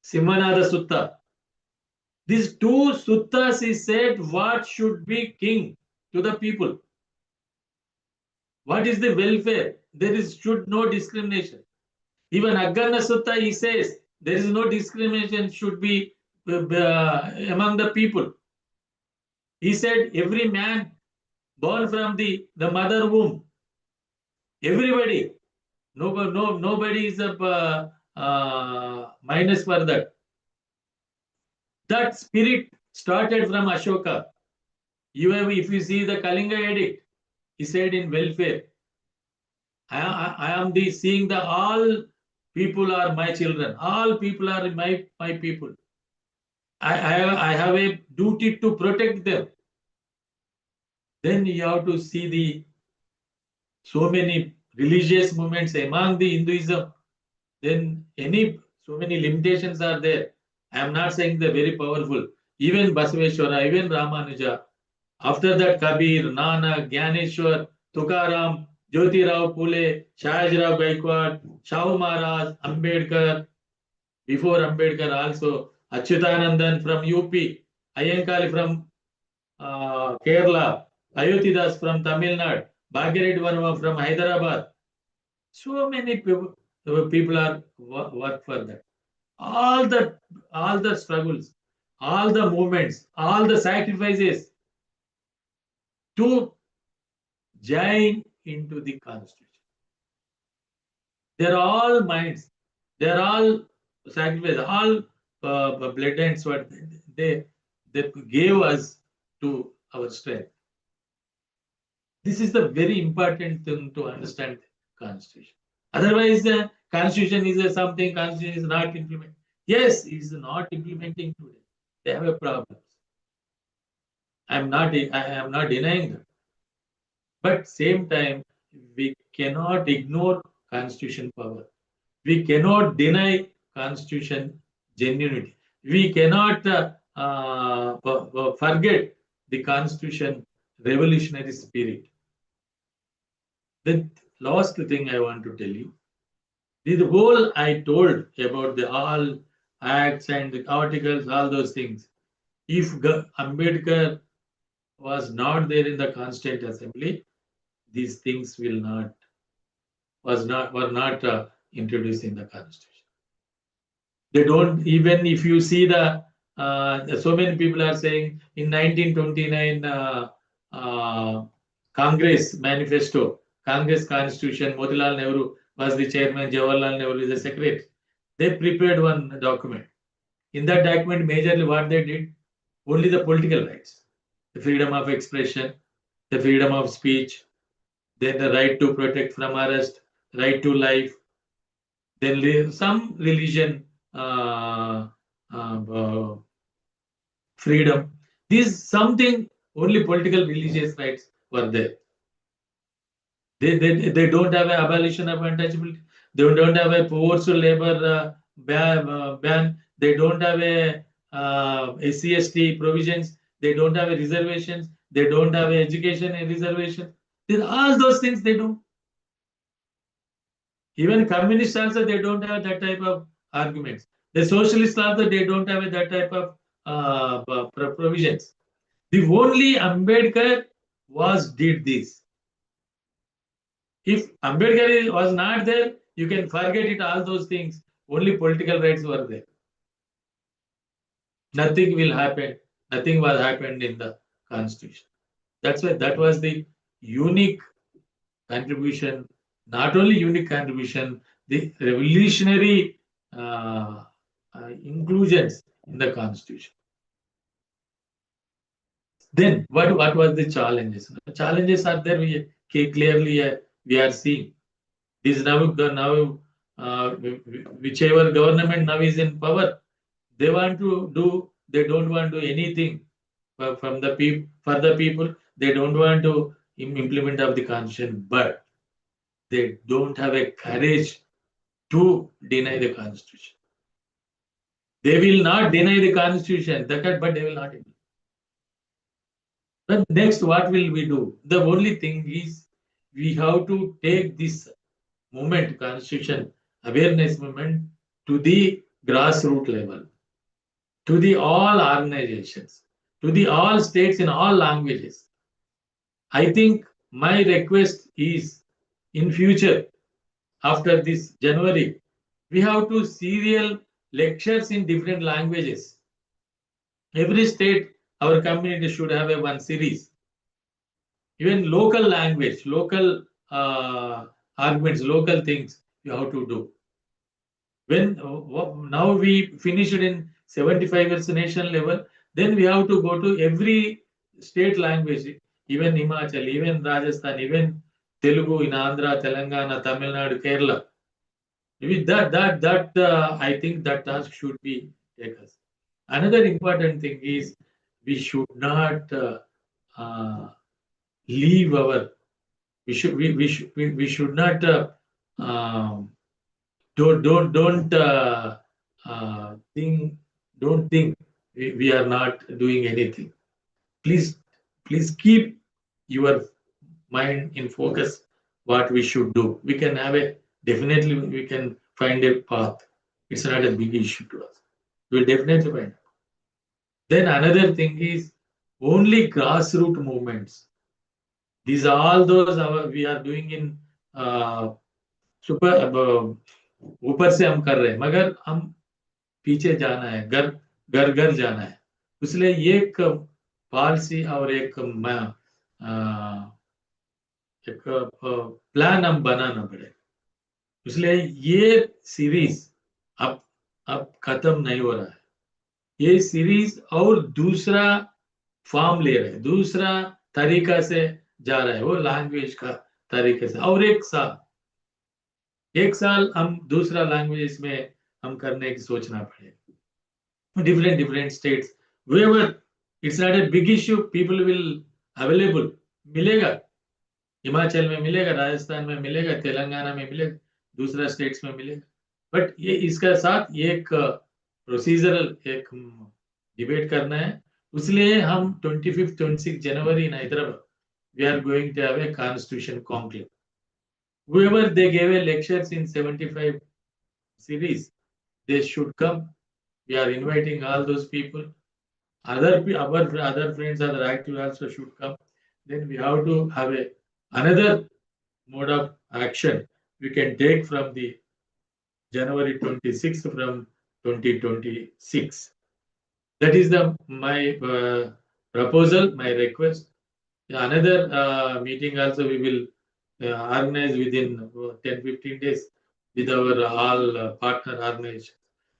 Simhanada Sutta, these two suttas he said what should be king to the people. What is the welfare? There should no discrimination. Even Aggarna Sutta he says there is no discrimination should be among the people. He said every man born from the mother womb, everybody, nobody is a minus for that. That spirit started from Ashoka. If you see the Kalinga edict, He said in welfare, I am the seeing the all people are my children. All people are my people. I have a duty to protect them. Then you have to see the so many religious movements among the Hinduism. Then so many limitations are there. I am not saying they're very powerful. Even Basaveshwara, even Ramanuja. After that, Kabir, Nanak, Gyaneshwar, Tukaram, Jyotirao Phule, Shahajrao Gaikwad, Shahu Maharaj, Ambedkar. Before Ambedkar also, Achyutanandan from UP, Ayyankali from Kerala, Ayodhyadas from Tamil Nadu, Bhagirath Verma from Hyderabad. So many people are work for that. All the struggles, all the movements, all the sacrifices to join into the constitution. They're all minds. They're all sacrifices, all blood and sweat. They gave us to our strength. This is the very important thing to understand the constitution. Otherwise, the constitution is something. Constitution is not implemented. Yes, it is not implementing today. They have a problem. I am not denying that. But same time, we cannot ignore constitution power. We cannot deny constitution genuinity. We cannot forget the constitution revolutionary spirit. The last thing I want to tell you, the whole I told about the all acts and the articles, all those things. If Ambedkar was not there in the Constituent Assembly, these things were not introduced in the Constitution. They don't, even if you see the so many people are saying in 1929 Congress manifesto, Congress Constitution, Motilal Nehru was the chairman, Jawaharlal Nehru is the secretary. They prepared one document. In that document, majorly what they did, only the political rights, the freedom of expression, the freedom of speech, then the right to protect from arrest, right to life, then some religion freedom. This something only political religious rights were there. They don't have an abolition of untouchability. They don't have a forced labor ban. They don't have a SC/ST provisions. They don't have a reservations. They don't have a education reservation. All those things they do. Even communists also, they don't have that type of arguments. The socialists also, they don't have that type of provisions. The only Ambedkar did this. If Ambedkar was not there, you can forget it, all those things. Only political rights were there. Nothing will happen. Nothing was happened in the Constitution. That's why that was the unique contribution, not only unique contribution, the revolutionary inclusions in the Constitution. Then what was the challenges? The challenges are there. Clearly we are seeing. This now whichever government now is in power, they want to do. They don't want to do anything from the people for the people. They don't want to implement of the Constitution, but they don't have a courage to deny the Constitution. They will not deny the Constitution, but they will not implement. But next, what will we do? The only thing is we have to take this movement, Constitution awareness movement, to the grassroots level, to the all organizations, to the all states in all languages. I think my request is, in future, after this January, we have to serial lectures in different languages. Every state, our community should have one series. Even local language, local arguments, local things you have to do. When now we finished in 75 years national level, then we have to go to every state language, even Himachal, even Rajasthan, even Telugu in Andhra, Telangana, Tamil Nadu, Kerala. With that I think that task should be taken. Another important thing is we should not leave our. We should not um, don't think we are not doing anything. Please keep your mind in focus what we should do. We can have a definitely we can find a path. It's not a big issue to us. We'll definitely find. Then another thing is only grassroots movements. These are all those we are doing in super ऊपर से हम कर रहे हैं मगर हम पीछे जाना है घर घर घर जाना है इसलिए ये एक पॉलिसी और एक प्लान हम बनाना पड़ेगा इसलिए ये सीरीज अब खत्म नहीं हो रहा है ये सीरीज और दूसरा फॉर्म ले रहे हैं दूसरा तरीका से जा रहा है वो लैंग्वेज का तरीके से और एक साल हम दूसरा लैंग्वेज में हम करने की सोचना पड़ेगा different states wherever it's not a big issue people will available मिलेगा हिमाचल में मिलेगा राजस्थान में मिलेगा तेलंगाना में मिलेगा दूसरा स्टेट्स में मिलेगा बट ये इसका साथ एक प्रोसीजरल एक डिबेट करना है इसलिए हम 25th 26th January in Hyderabad we are going to have a constitution conclave whoever they gave a lectures in 75 series they should come we are inviting all those people our other friends other active also should come then we have to have another mode of action we can take from the January 26th from 2026 that is my proposal my request another meeting also we will organize within 10-15 days with our all partner organizations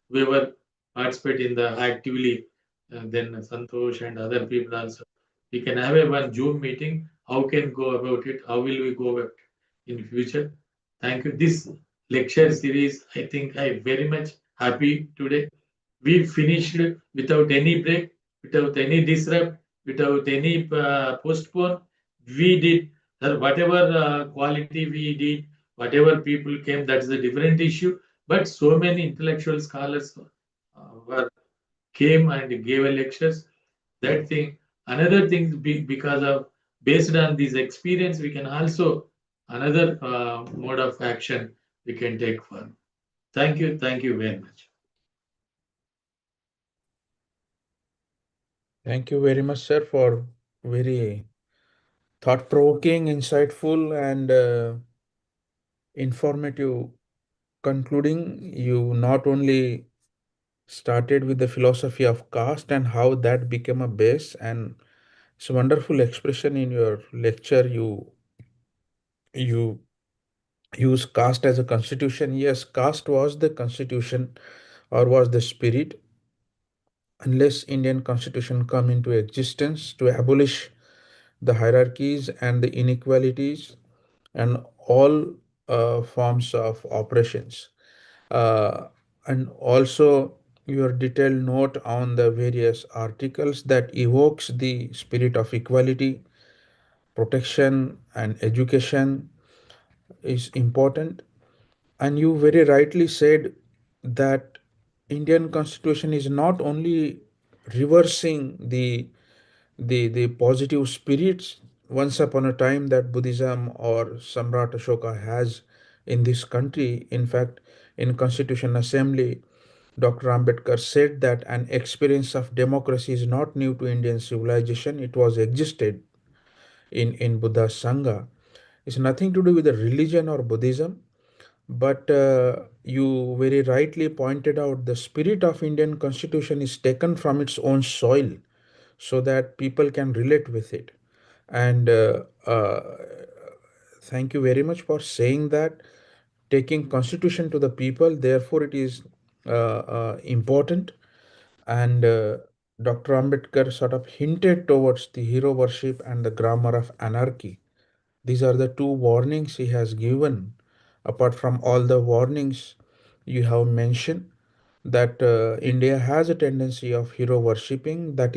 whoever participate in the actively then Santosh and other people also we can have one Zoom meeting how can go about it how will we go about it in future thank you this lecture series I think I very much happy today we finished without any break without any disrupt without any postpone we did whatever quality we did whatever people came that's a different issue but so many intellectual scholars came and gave lectures that thing another thing because of based on this experience we can also another mode of action we can take for thank you very much Thank you very much, sir, for very thought-provoking, insightful, and informative concluding. You not only started with the philosophy of caste and how that became a base, and it's a wonderful expression in your lecture. You use caste as a constitution. Yes, caste was the constitution or was the spirit unless Indian constitution come into existence to abolish the hierarchies and the inequalities and all forms of oppressions. And also your detailed note on the various articles that evokes the spirit of equality, protection, and education is important. And you very rightly said that Indian constitution is not only reversing the positive spirits once upon a time that Buddhism or Samrat Ashoka has in this country. In fact, in Constitution Assembly, Dr. Ambedkar said that an experience of democracy is not new to Indian civilization. It was existed in Buddha's Sangha. It's nothing to do with the religion or Buddhism, but you very rightly pointed out the spirit of Indian constitution is taken from its own soil so that people can relate with it. And thank you very much for saying that taking constitution to the people, therefore it is important. And Dr. Ambedkar sort of hinted towards the hero worship and the grammar of anarchy. These are the two warnings he has given, apart from all the warnings you have mentioned, that India has a tendency of hero worshipping. That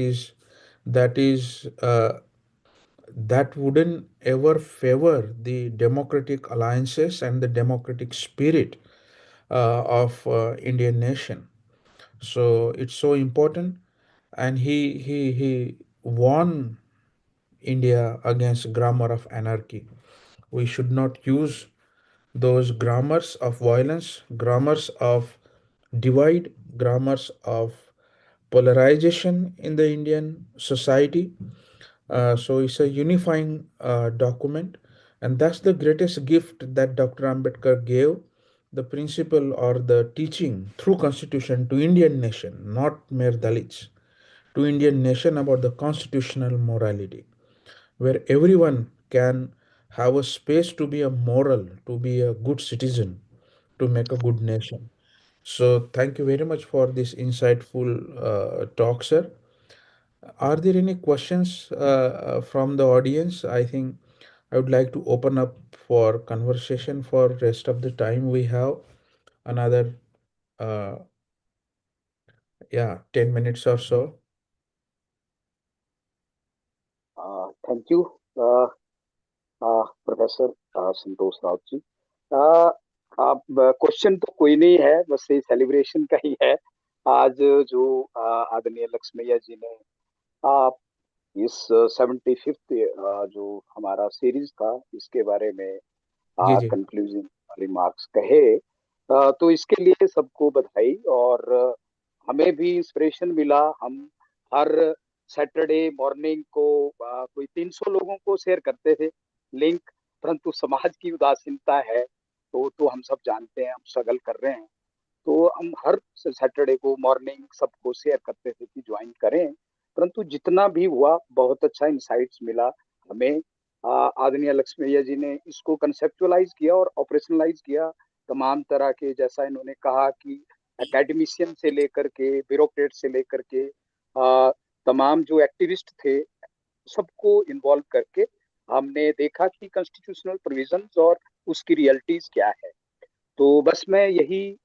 wouldn't ever favor the democratic alliances and the democratic spirit of Indian nation. So it's so important, and he warned India against grammar of anarchy. We should not use those grammars of violence, grammars of divide, grammars of polarization in the Indian society. So it's a unifying document, and that's the greatest gift that Dr. Ambedkar gave, the principle or the teaching through constitution to Indian nation, not mere Dalits, to Indian nation about the constitutional morality, where everyone can have a space to be a moral, to be a good citizen, to make a good nation. So thank you very much for this insightful talk, sir. Are there any questions from the audience? I think I would like to open up for conversation for rest of the time we have. Another, uh, 10 minutes or so. Thank you, professor Santosh Raut ji. आप question तो कोई नहीं है, बस ये celebration का ही है। आज जो आदरणीय लक्ष्मैया जी ने इस 75th जो हमारा सीरीज था इसके बारे में जी जी कंक्लूजन रिमार्क्स कहे, तो इसके लिए सबको बधाई। और हमें भी इंस्पिरेशन मिला। हम हर सैटरडे मॉर्निंग को कोई 300 लोगों को शेयर करते थे लिंक, परंतु समाज की उदासीनता है तो हम सब जानते हैं, हम स्ट्रगल कर रहे हैं। तो हम हर सैटरडे को मॉर्निंग सबको शेयर करते थे कि ज्वाइन करें, परंतु जितना भी हुआ बहुत अच्छा इंसाइट्स मिला हमें। आदरणीय लक्ष्मैया जी ने इसको कंसेप्चुअलाइज किया और ऑपरेशनलाइज किया। तमाम तरह के, जैसा इन्होंने कहा कि एकेडमिशियन से लेकर के ब्यूरोक्रेट से लेकर के तमाम जो एक्टिविस्ट थे सबको इन्वॉल्व करके हमने देखा कि कॉन्स्टिट्यूशनल प्रोविजंस और उसकी रियलिटीज क्या है। तो बस मैं यही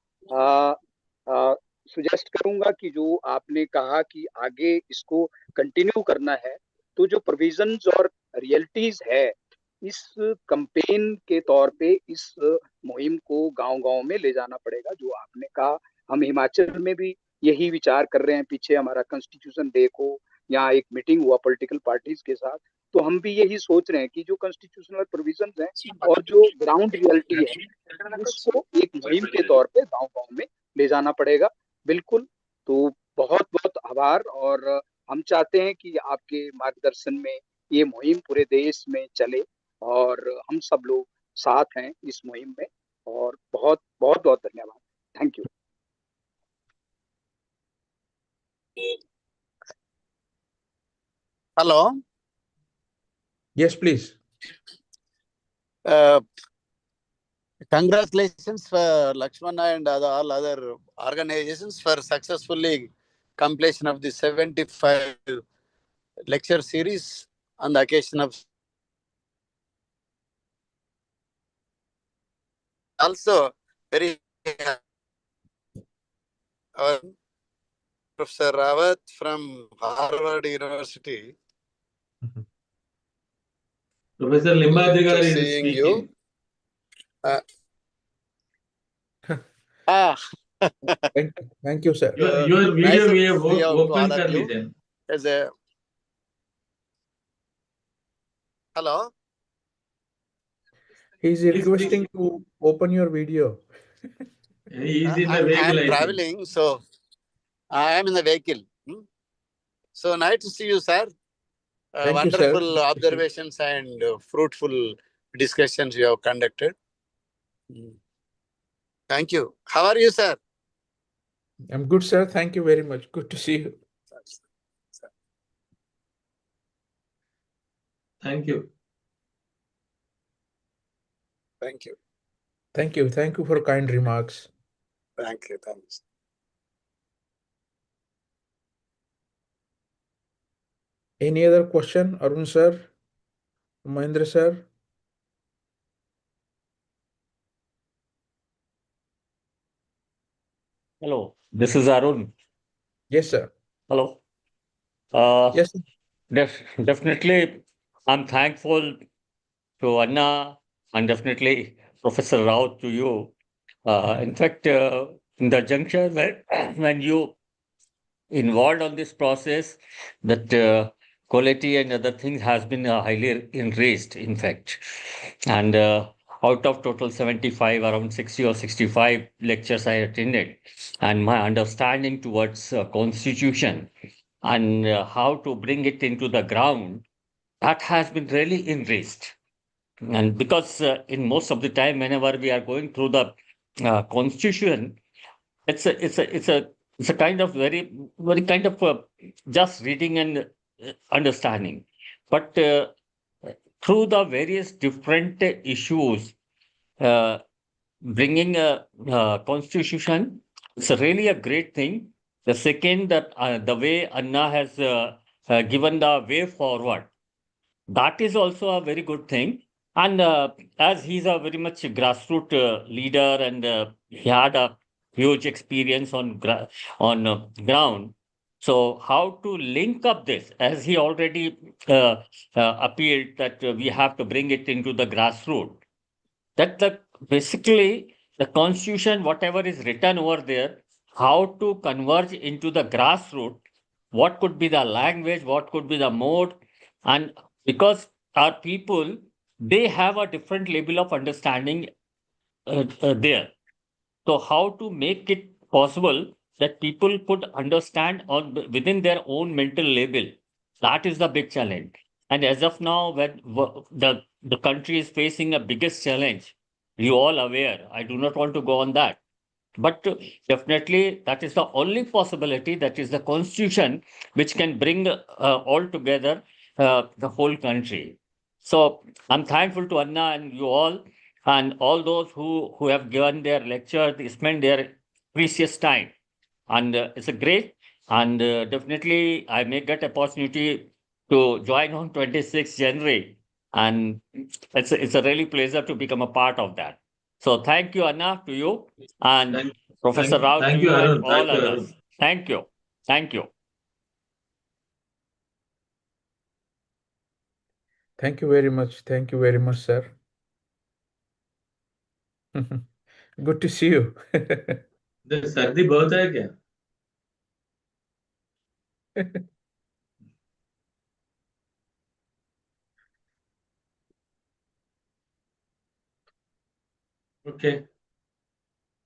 सुजेस्ट करूंगा कि जो आपने कहा कि आगे इसको कंटिन्यू करना है, तो जो प्रोविजंस और रियलिटीज है इस कैंपेन के तौर पे इस मुहिम को गांव-गांव में ले जाना पड़ेगा। जो आपने कहा, हम हिमाचल में भी यही विचार कर रहे हैं। पीछे हमारा कॉन्स्टिट्यूशन डे को यहाँ एक मीटिंग हुआ पॉलिटिकल पार्टीज के साथ, तो हम भी यही सोच रहे हैं कि जो कॉन्स्टिट्यूशनल प्रोविजंस हैं और जो ग्राउंड रियलिटी है उसको एक मुहिम के तौर पे गांव-गांव में ले जाना पड़ेगा। बिल्कुल। तो बहुत-बहुत आभार, और हम चाहते हैं कि आपके मार्गदर्शन में ये मुहिम पूरे देश में चले और हम सब लोग साथ हैं इस मुहिम में। और बहुत-बहुत धन्यवाद। Thank you. Hello. Yes, please. Congratulations for Lakshmana and all other organizations for successfully completion of the 75 lecture series on the occasion of. Also, very Professor Rawat from Harvard University. Professor Limbadrigar is Seeing speaking. you. Thank you, sir. Your video we have open कर लीजिए. As a hello. He's requesting to open your video. He is in the vehicle. I am traveling, so I am in the vehicle. So nice to see you, sir. Thank you, Wonderful sir. observations and fruitful discussions you have conducted. Thank you. How are you, sir? I'm good, sir. Thank you very much. Good to see you. Thank you. Thank you. Thank you. Thank you for kind remarks. Thank you. Thanks. Any other question, Arun sir, Mahendra sir? Hello, this is Arun. Yes, sir. Hello. Uh, Yes, sir. Definitely, I'm thankful to Anna and definitely Professor Rao to you. In fact, in the juncture where when you involved on this process, that quality and other things has been highly enriched, in fact. And out of total 75, around 60 or 65 lectures I attended, and my understanding towards constitution and how to bring it into the ground, that has been really enriched. And because in most of the time, whenever we are going through the constitution, it's a kind of very kind of just reading and understanding, but through the various different issues, uh, bringing a constitution, it's really a great thing. The second, that the way Anna has given the way forward, that is also a very good thing. And as he's a very much grassroots leader, and he had a huge experience on ground. So how to link up this, as he already appealed that we have to bring it into the grassroots. That the basically the constitution, whatever is written over there, how to converge into the grassroots, what could be the language, what could be the mode, and because our people, they have a different level of understanding there. So how to make it possible that people could understand on within their own mental level? That is the big challenge. And as of now, when the country is facing a biggest challenge, you all aware. I do not want to go on that. But definitely, that is the only possibility. That is the constitution which can bring all together the whole country. So I'm thankful to Anna and you all, and all those who have given their lecture, they spend their precious time, and it's a great. And definitely, I may get opportunity to join on 26th January, and it's a really pleasure to become a part of that. So thank you, Anna, to you, and Thank, Professor Rao to thank you, you, and Arun. all Thank you, others. Arun. Thank you. Thank you. Thank you very much. Thank you very much, sir. Good to see you. इधर सर्दी बहुत है क्या? Okay.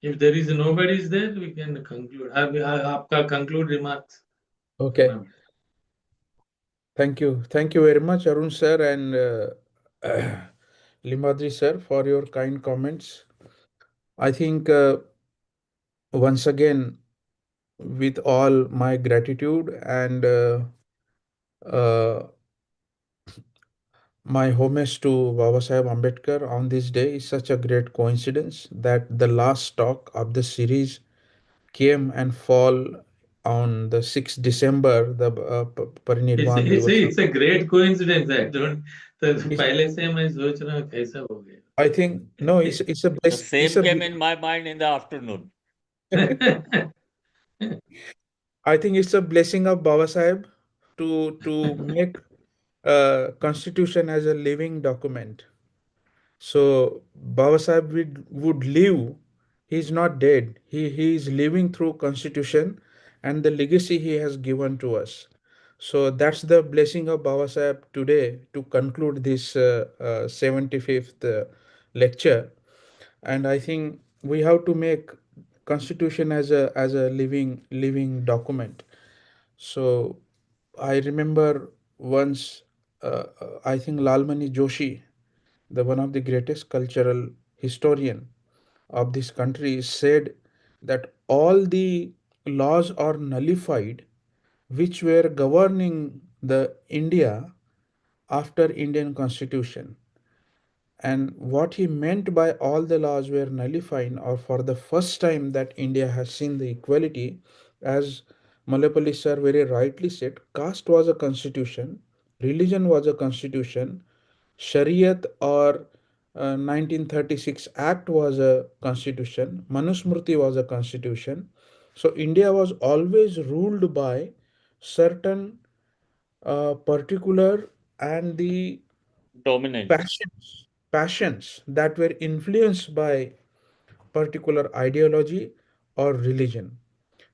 If there is nobody is there, we can conclude. आपका conclude remarks. Okay. Thank you. Thank you very much, Arun sir and Limadri sir, for your kind comments. I think once again, with all my gratitude and uh, my homage to Baba Saheb Ambedkar on this day is such a great coincidence that the last talk of the series came and fall on the 6th December, the Parinirvan Divas. It's a great coincidence. I don't. तो It's- पहले से मैं सोच रहा हूँ कैसा हो गया. I think no, it's a The bless, it's same a came in my mind in the afternoon. I think it's a blessing of Baba Saheb to make constitution as a living document. So Baba Saheb would live. He's not dead. He is living through constitution and the legacy he has given to us. So that's the blessing of Baba Saheb today to conclude this 75th lecture. And I think we have to make constitution as a living document. So I remember once, I think Lalmani Joshi, the one of the greatest cultural historian of this country, said that all the laws are nullified which were governing the India after Indian Constitution. And what he meant by all the laws were nullified, or for the first time that India has seen the equality, as Malapalli sir very rightly said, caste was a constitution, religion was a constitution, Shariat or 1936 Act was a constitution, Manusmriti was a constitution. So India was always ruled by certain particular and the Dominant. passions that were influenced by particular ideology or religion.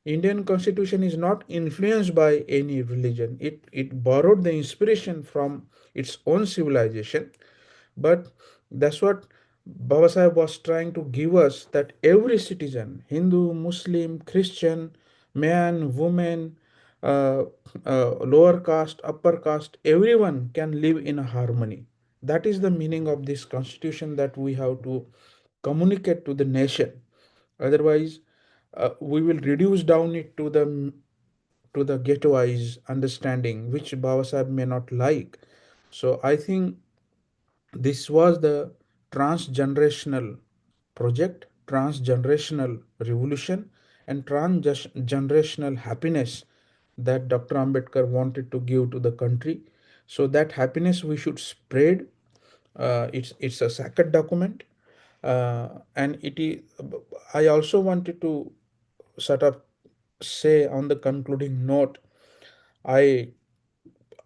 Indian constitution is not influenced by any religion. It borrowed the inspiration from its own civilization, but that's what Baba Sahib was trying to give us, that every citizen, Hindu, Muslim, Christian, man, woman, uh, lower caste, upper caste, everyone can live in a harmony. That is the meaning of this constitution that we have to communicate to the nation. Otherwise, we will reduce down it to the ghettoized understanding, which Baba Sahib may not like. So I think this was the transgenerational project, transgenerational revolution, and transgenerational happiness that Dr. Ambedkar wanted to give to the country. So that happiness we should spread. It's a sacred document, and it is. I also wanted to sort of say on the concluding note, I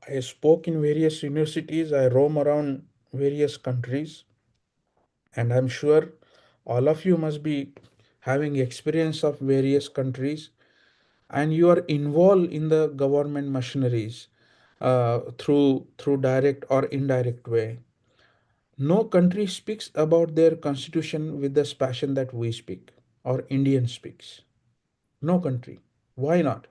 I spoke in various universities, I roam around various countries, and I'm sure all of you must be having experience of various countries, and you are involved in the government machineries through direct or indirect way. No country speaks about their constitution with the passion that we speak or Indian speaks. No country. Why not?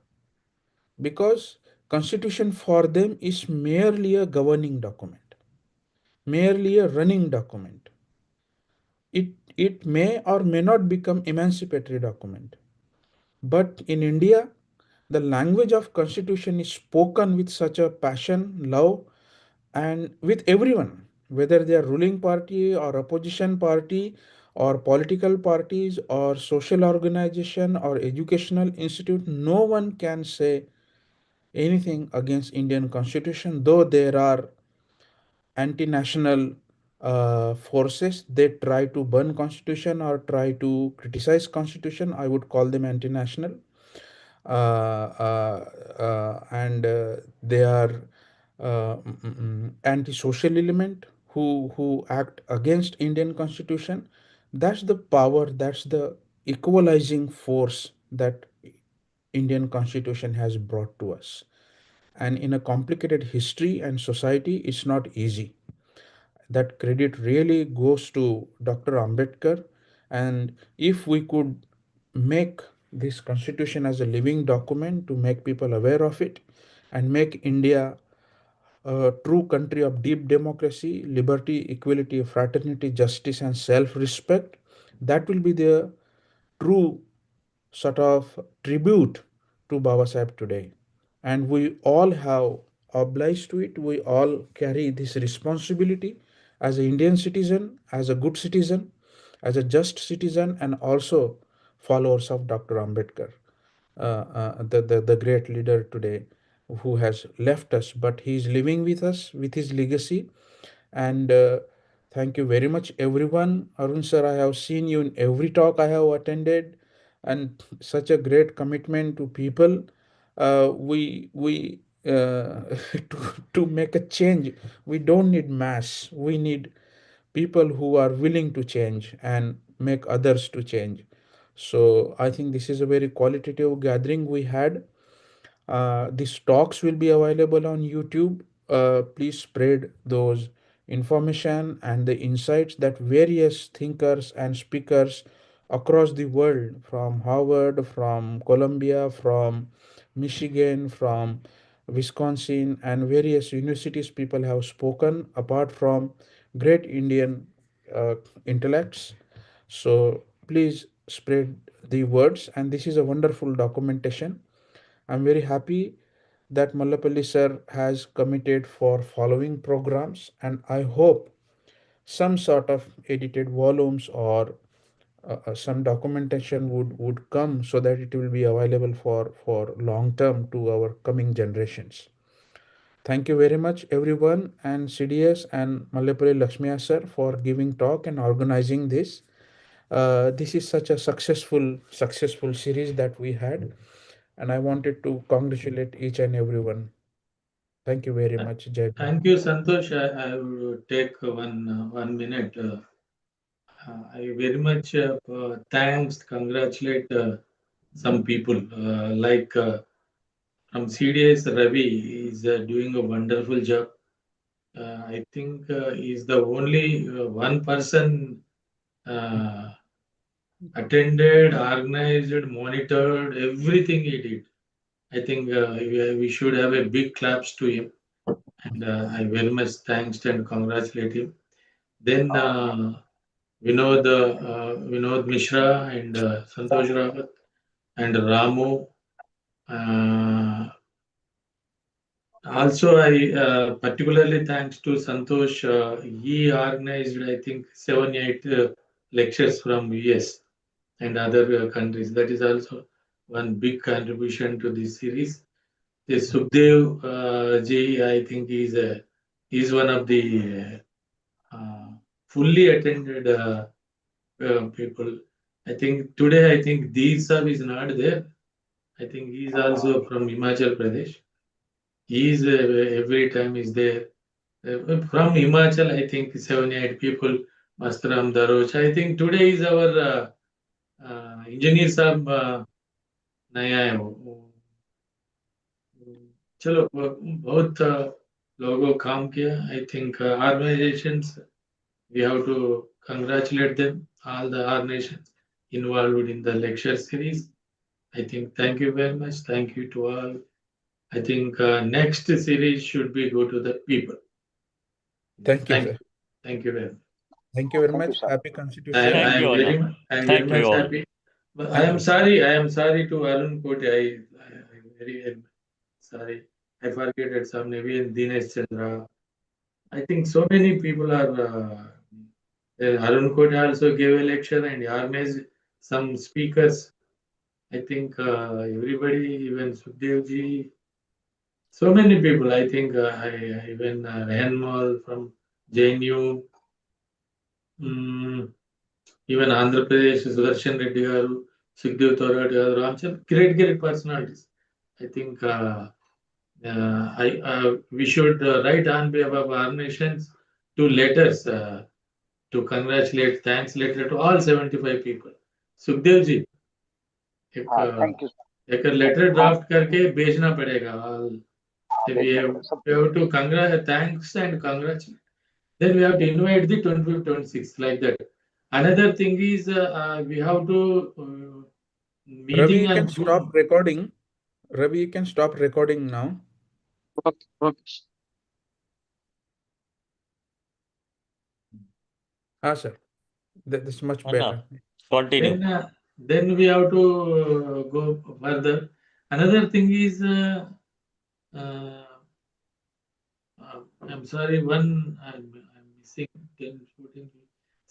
Because constitution for them is merely a governing document, merely a running document. It may or may not become emancipatory document. But in India, the language of constitution is spoken with such a passion, love, and with everyone, whether they are ruling party or opposition party or political parties or social organization or educational institute, no one can say anything against Indian constitution, though there are anti-national forces. They try to burn constitution or try to criticize constitution. I would call them anti-national, and they are anti-social element who act against Indian constitution. That's the power, that's the equalizing force that Indian constitution has brought to us. And in a complicated history and society, it's not easy. That credit really goes to Dr. Ambedkar. And if we could make this constitution as a living document to make people aware of it and make India a true country of deep democracy, liberty, equality, fraternity, justice, and self respect, that will be the true sort of tribute to Baba Sahib today. And we all have obliged to it. We all carry this responsibility as an Indian citizen, as a good citizen, as a just citizen, and also followers of Dr. Ambedkar, the great leader today who has left us, but he is living with us with his legacy. And thank you very much, everyone. Arun sir, I have seen you in every talk I have attended, and such a great commitment to people. We to make a change, we don't need mass. We need people who are willing to change and make others to change. So I think this is a very qualitative gathering we had. These talks will be available on YouTube. Please spread those information and the insights that various thinkers and speakers across the world, from Harvard, from Columbia, from Michigan, from Wisconsin, and various universities, people have spoken apart from great Indian uh, intellects. So please spread the words, and this is a wonderful documentation. I'm very happy that Mallapalli sir has committed for following programs, and I hope some sort of edited volumes or some documentation would come so that it will be available for long term to our coming generations. Thank you very much, everyone, and CDS and Mallepalli Lakshmiya sir for giving talk and organizing this. This is such a successful series that we had, and I wanted to congratulate each and everyone. Thank you very much, Jai. Thank you, Santosh. I will take 1 minute. I very much thanks, congratulate some people like from CDS Ravi is doing a wonderful job. I think he's the only one person attended, organized, monitored, everything he did. I think we should have a big claps to him. And I very much thanks and congratulate him. Then Vinod Mishra and Santosh Rawat and Ramu. Also, I particularly thanks to Santosh. He organized, I think, 7-8 lectures from US and other countries. That is also one big contribution to this series. This Sukhdev ji, I think, is one of the fully attended people. I think today, I think Deesab is not there. I think he is also from Himachal Pradesh. He is every time is there. From Himachal, I think 7-8 people. Mastram Daroj. I think today is our engineer sab नया है वो. चलो बहुत लोगों काम किया. I think organizations, we have to congratulate them, all the organizations involved in the lecture series. I think thank you very much. Thank you to all. I think next series should be go to the people. Thank you, sir. Thank you very much. Thank you very Thank you, much. sir. Happy Constitution. I Thank am you, very, Anna. I'm Thank very you much all. happy. But Thank you. I am sorry to Arun Kote. I'm very sorry. I forget some maybe in Dinesh Chandra. I think so many people are. Arun Kote also gave a lecture and organized some speakers. I think everybody, even Sukhdev ji, so many people. I think even Rehan from JNU, even Andhra Pradesh, Sudarshan Reddy garu, Sukhdev Thorat garu, Ramchand, great personalities. I think we should write on behalf of our nations 2 letters to congratulate, thanks letter to all 75 people. Sukhdev ji, Thank you. एक letter draft करके भेजना पड़ेगा. We have to thanks and congratulate. Then we have to invite the 25, 26 like that. Another thing is we have to Ravi, meeting you can on Zoom. stop recording. Ravi, you can stop recording now. Okay. Sir. That's much Anna, better. continue. Then we have to go further. Another thing is I'm sorry, I'm missing 10, 14,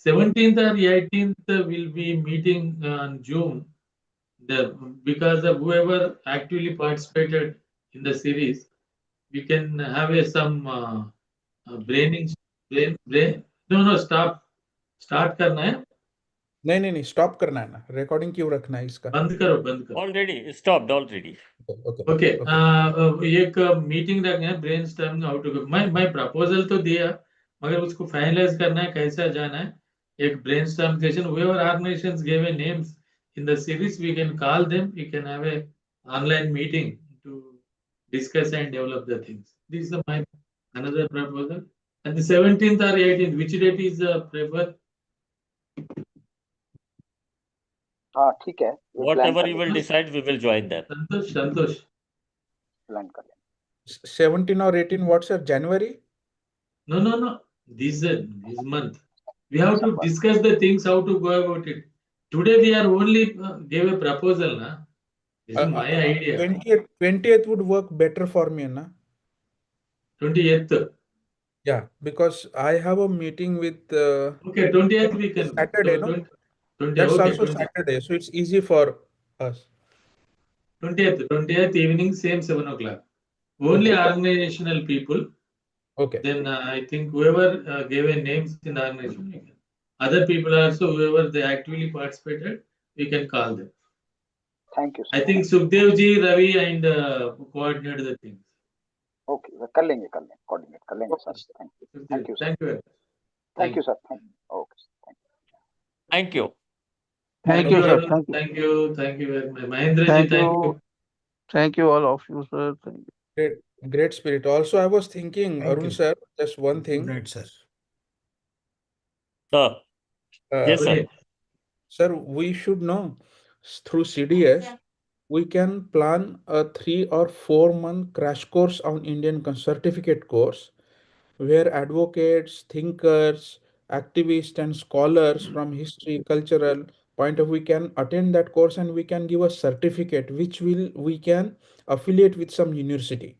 17th or 18th will be meeting on Zoom. Because of whoever actually participated in the series, we can have some braining. No, stop. Start करना है. नहीं stop करना है ना. Recording क्यों रखना है इसका? बंद करो. Already stopped already. Okay. एक मीटिंग रखना है, brainstorming how to go. मैं प्रपोजल तो दिया, मगर उसको फाइनलाइज करना है, कैसा जाना है. एक brainstorm session. Whoever organizations gave a names in the series, we can call them. We can have a online meeting to discuss and develop the things. This is my another proposal. And the 17th or 18th, which date is preferred? हाँ ठीक है. Whatever you will decide, we will join that. Santosh. Plan कर लेंगे. 17 or 18, what's sir? January? No. This month. We have to discuss the things, how to go about it. Today we are only gave a proposal, na. This is my idea. 20th would work better for me, na. 28th. Yeah, because I have a meeting with. Okay, 20th we can. Saturday, no? That's okay, also 20th. Saturday, so it's easy for us. 20th evening, same 7 o'clock. Only Okay. organizational people. Okay. Then I think whoever gave a names in the organization, we can. Other people also, whoever they actively participated, we can call them. Thank you, sir. I think Sukhdev ji, Ravi, and coordinate the things. Okay, कर लेंगे coordinate कर लेंगे sir. Thank you, sir. Thank you very much. Thank you, sir. Thank you. Okay, thank you. Thank you. Thank you, sir. Arun. Thank you. Thank you very much. Mahendra ji, Thank thank you. you. Thank you, all of you, sir. Thank you. Great spirit. Also, I was thinking, Thank Arun you. sir, just one thing. Right, sir. Yes, sir. Sir, we should know through CDS, we can plan a 3 or 4 month crash course on Indian certificate course, where advocates, thinkers, activists, and scholars from history, cultural point of view can attend that course, and we can give a certificate which we can affiliate with some university.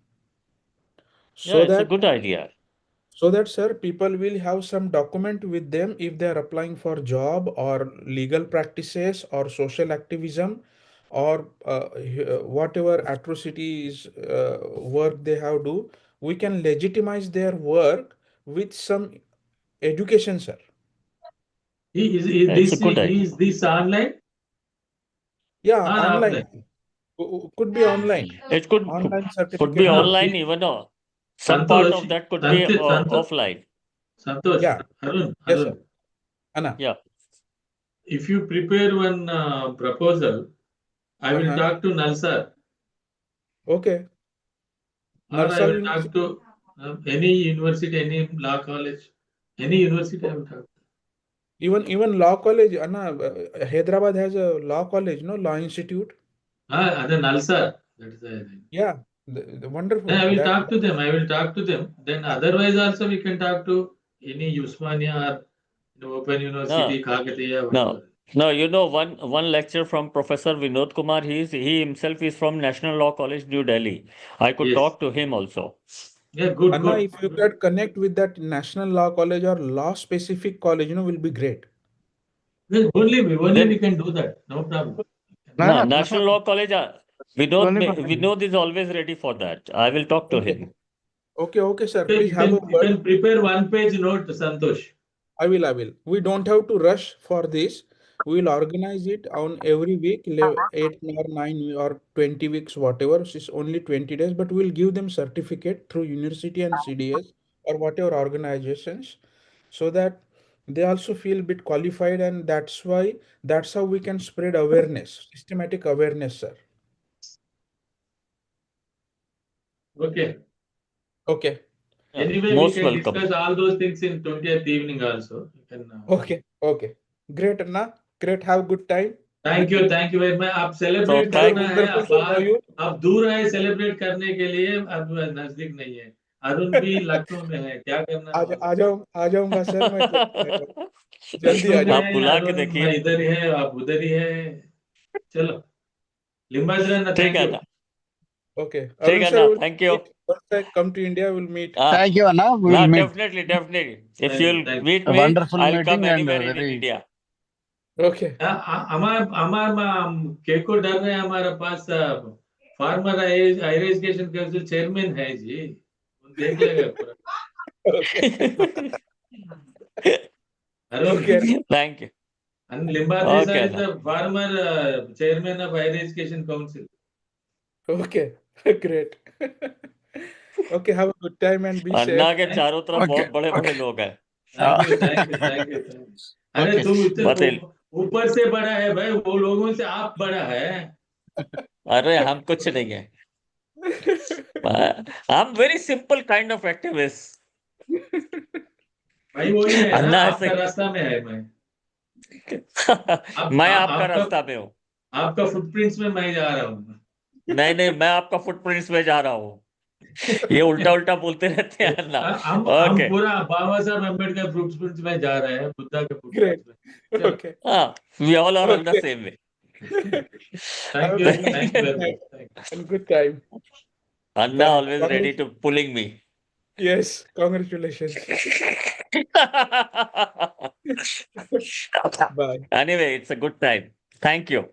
Yeah, So it's a that good idea. so that, sir, people will have some document with them if they are applying for job or legal practices or social activism or whatever atrocities work they have do. We can legitimize their work with some education, sir. It's Is this online? Yeah, Or online. offline? Could be online. It could Online be certificate. online, even some part of that could be offline. Santosh, Yeah. Arun, Yes, sir. Anna. Yeah. If you prepare one proposal, I will talk to Nalsar. Okay. Or I Nalsar will talk to any university, any law college, any university I will talk to. Even law college, Anna, Hyderabad has a law college, no? Law institute. Other Nalsar. That is the thing. Yeah, wonderful. Then I will talk to them. Then otherwise also we can talk to any Usmania or Open University, Kakatiya, whatever. No, one lecture from Professor Vinod Kumar. He himself is from National Law College, New Delhi. I could talk to him also. Yeah, good. Anna, if you could connect with that National Law College or law specific college, will be great. Only we can do that. No problem. No, National Law College, Vinod is always ready for that. I will talk to him. Okay, sir. Please You can prepare one page note, Santosh. I will. We don't have to rush for this. We will organize it on every week, 8 or 9 or 20 weeks, whatever. It's only 20 days, but we'll give them certificate through university and CDS or whatever organizations, so that they also feel a bit qualified, and that's how we can spread awareness, systematic awareness, sir. Okay. Anyway, we can discuss all those things in 20th evening also. Okay. Great, Anna. Great. Have a good time. Thank you very much. आप celebrate करना है, आप दूर है celebrate करने के लिए, अब नजदीक नहीं है. अरुण भी लखनऊ में है, क्या करना? आ जाऊंगा सर, मैं जल्दी आ आप बुला के देखिए. मैं इधर ही है, आप उधर ही है. चलो, लिंबाजरा, ठीक है ना. Okay. ठीक है ना. Thank you. Once I come to India, we'll meet. Thank you, Anna. We'll meet. Definitely. If you'll meet A me, wonderful I'll meeting come and anywhere in very- India. Okay. हमारा केको डर रहे हैं, हमारे पास former higher education council chairman है जी, देख लेगा पूरा. Okay. Thank you. And Limbadri sir is the former chairman of Higher Education Council. Okay. Great. Okay, have a good time and be safe. अन्ना के चारों तरफ बहुत बड़े लोग हैं. Thank you. अरे तुम इतने ऊपर से बड़ा है भाई, वो लोगों से आप बड़ा है. अरे हम कुछ नहीं है. I'm very simple kind of activist. भाई वही है, अन्ना आपका रास्ता में है मैं. मैं आपका रास्ता में हूँ. आपका फुटप्रिंट्स में मैं जा रहा हूँ. नहीं, मैं आपका फुटप्रिंट्स में जा रहा हूँ. ये उल्टा बोलते रहते हैं अन्ना. हम पूरा बाबा साहब अम्बेडकर फुटप्रिंट्स में जा रहे हैं, बुद्धा के फुटप्रिंट्स में. Okay. We all are on the same way. Thank you very much. And good time. Anna always ready to pulling me. Yes, congratulations. Bye. Anyway, it's a good time. Thank you.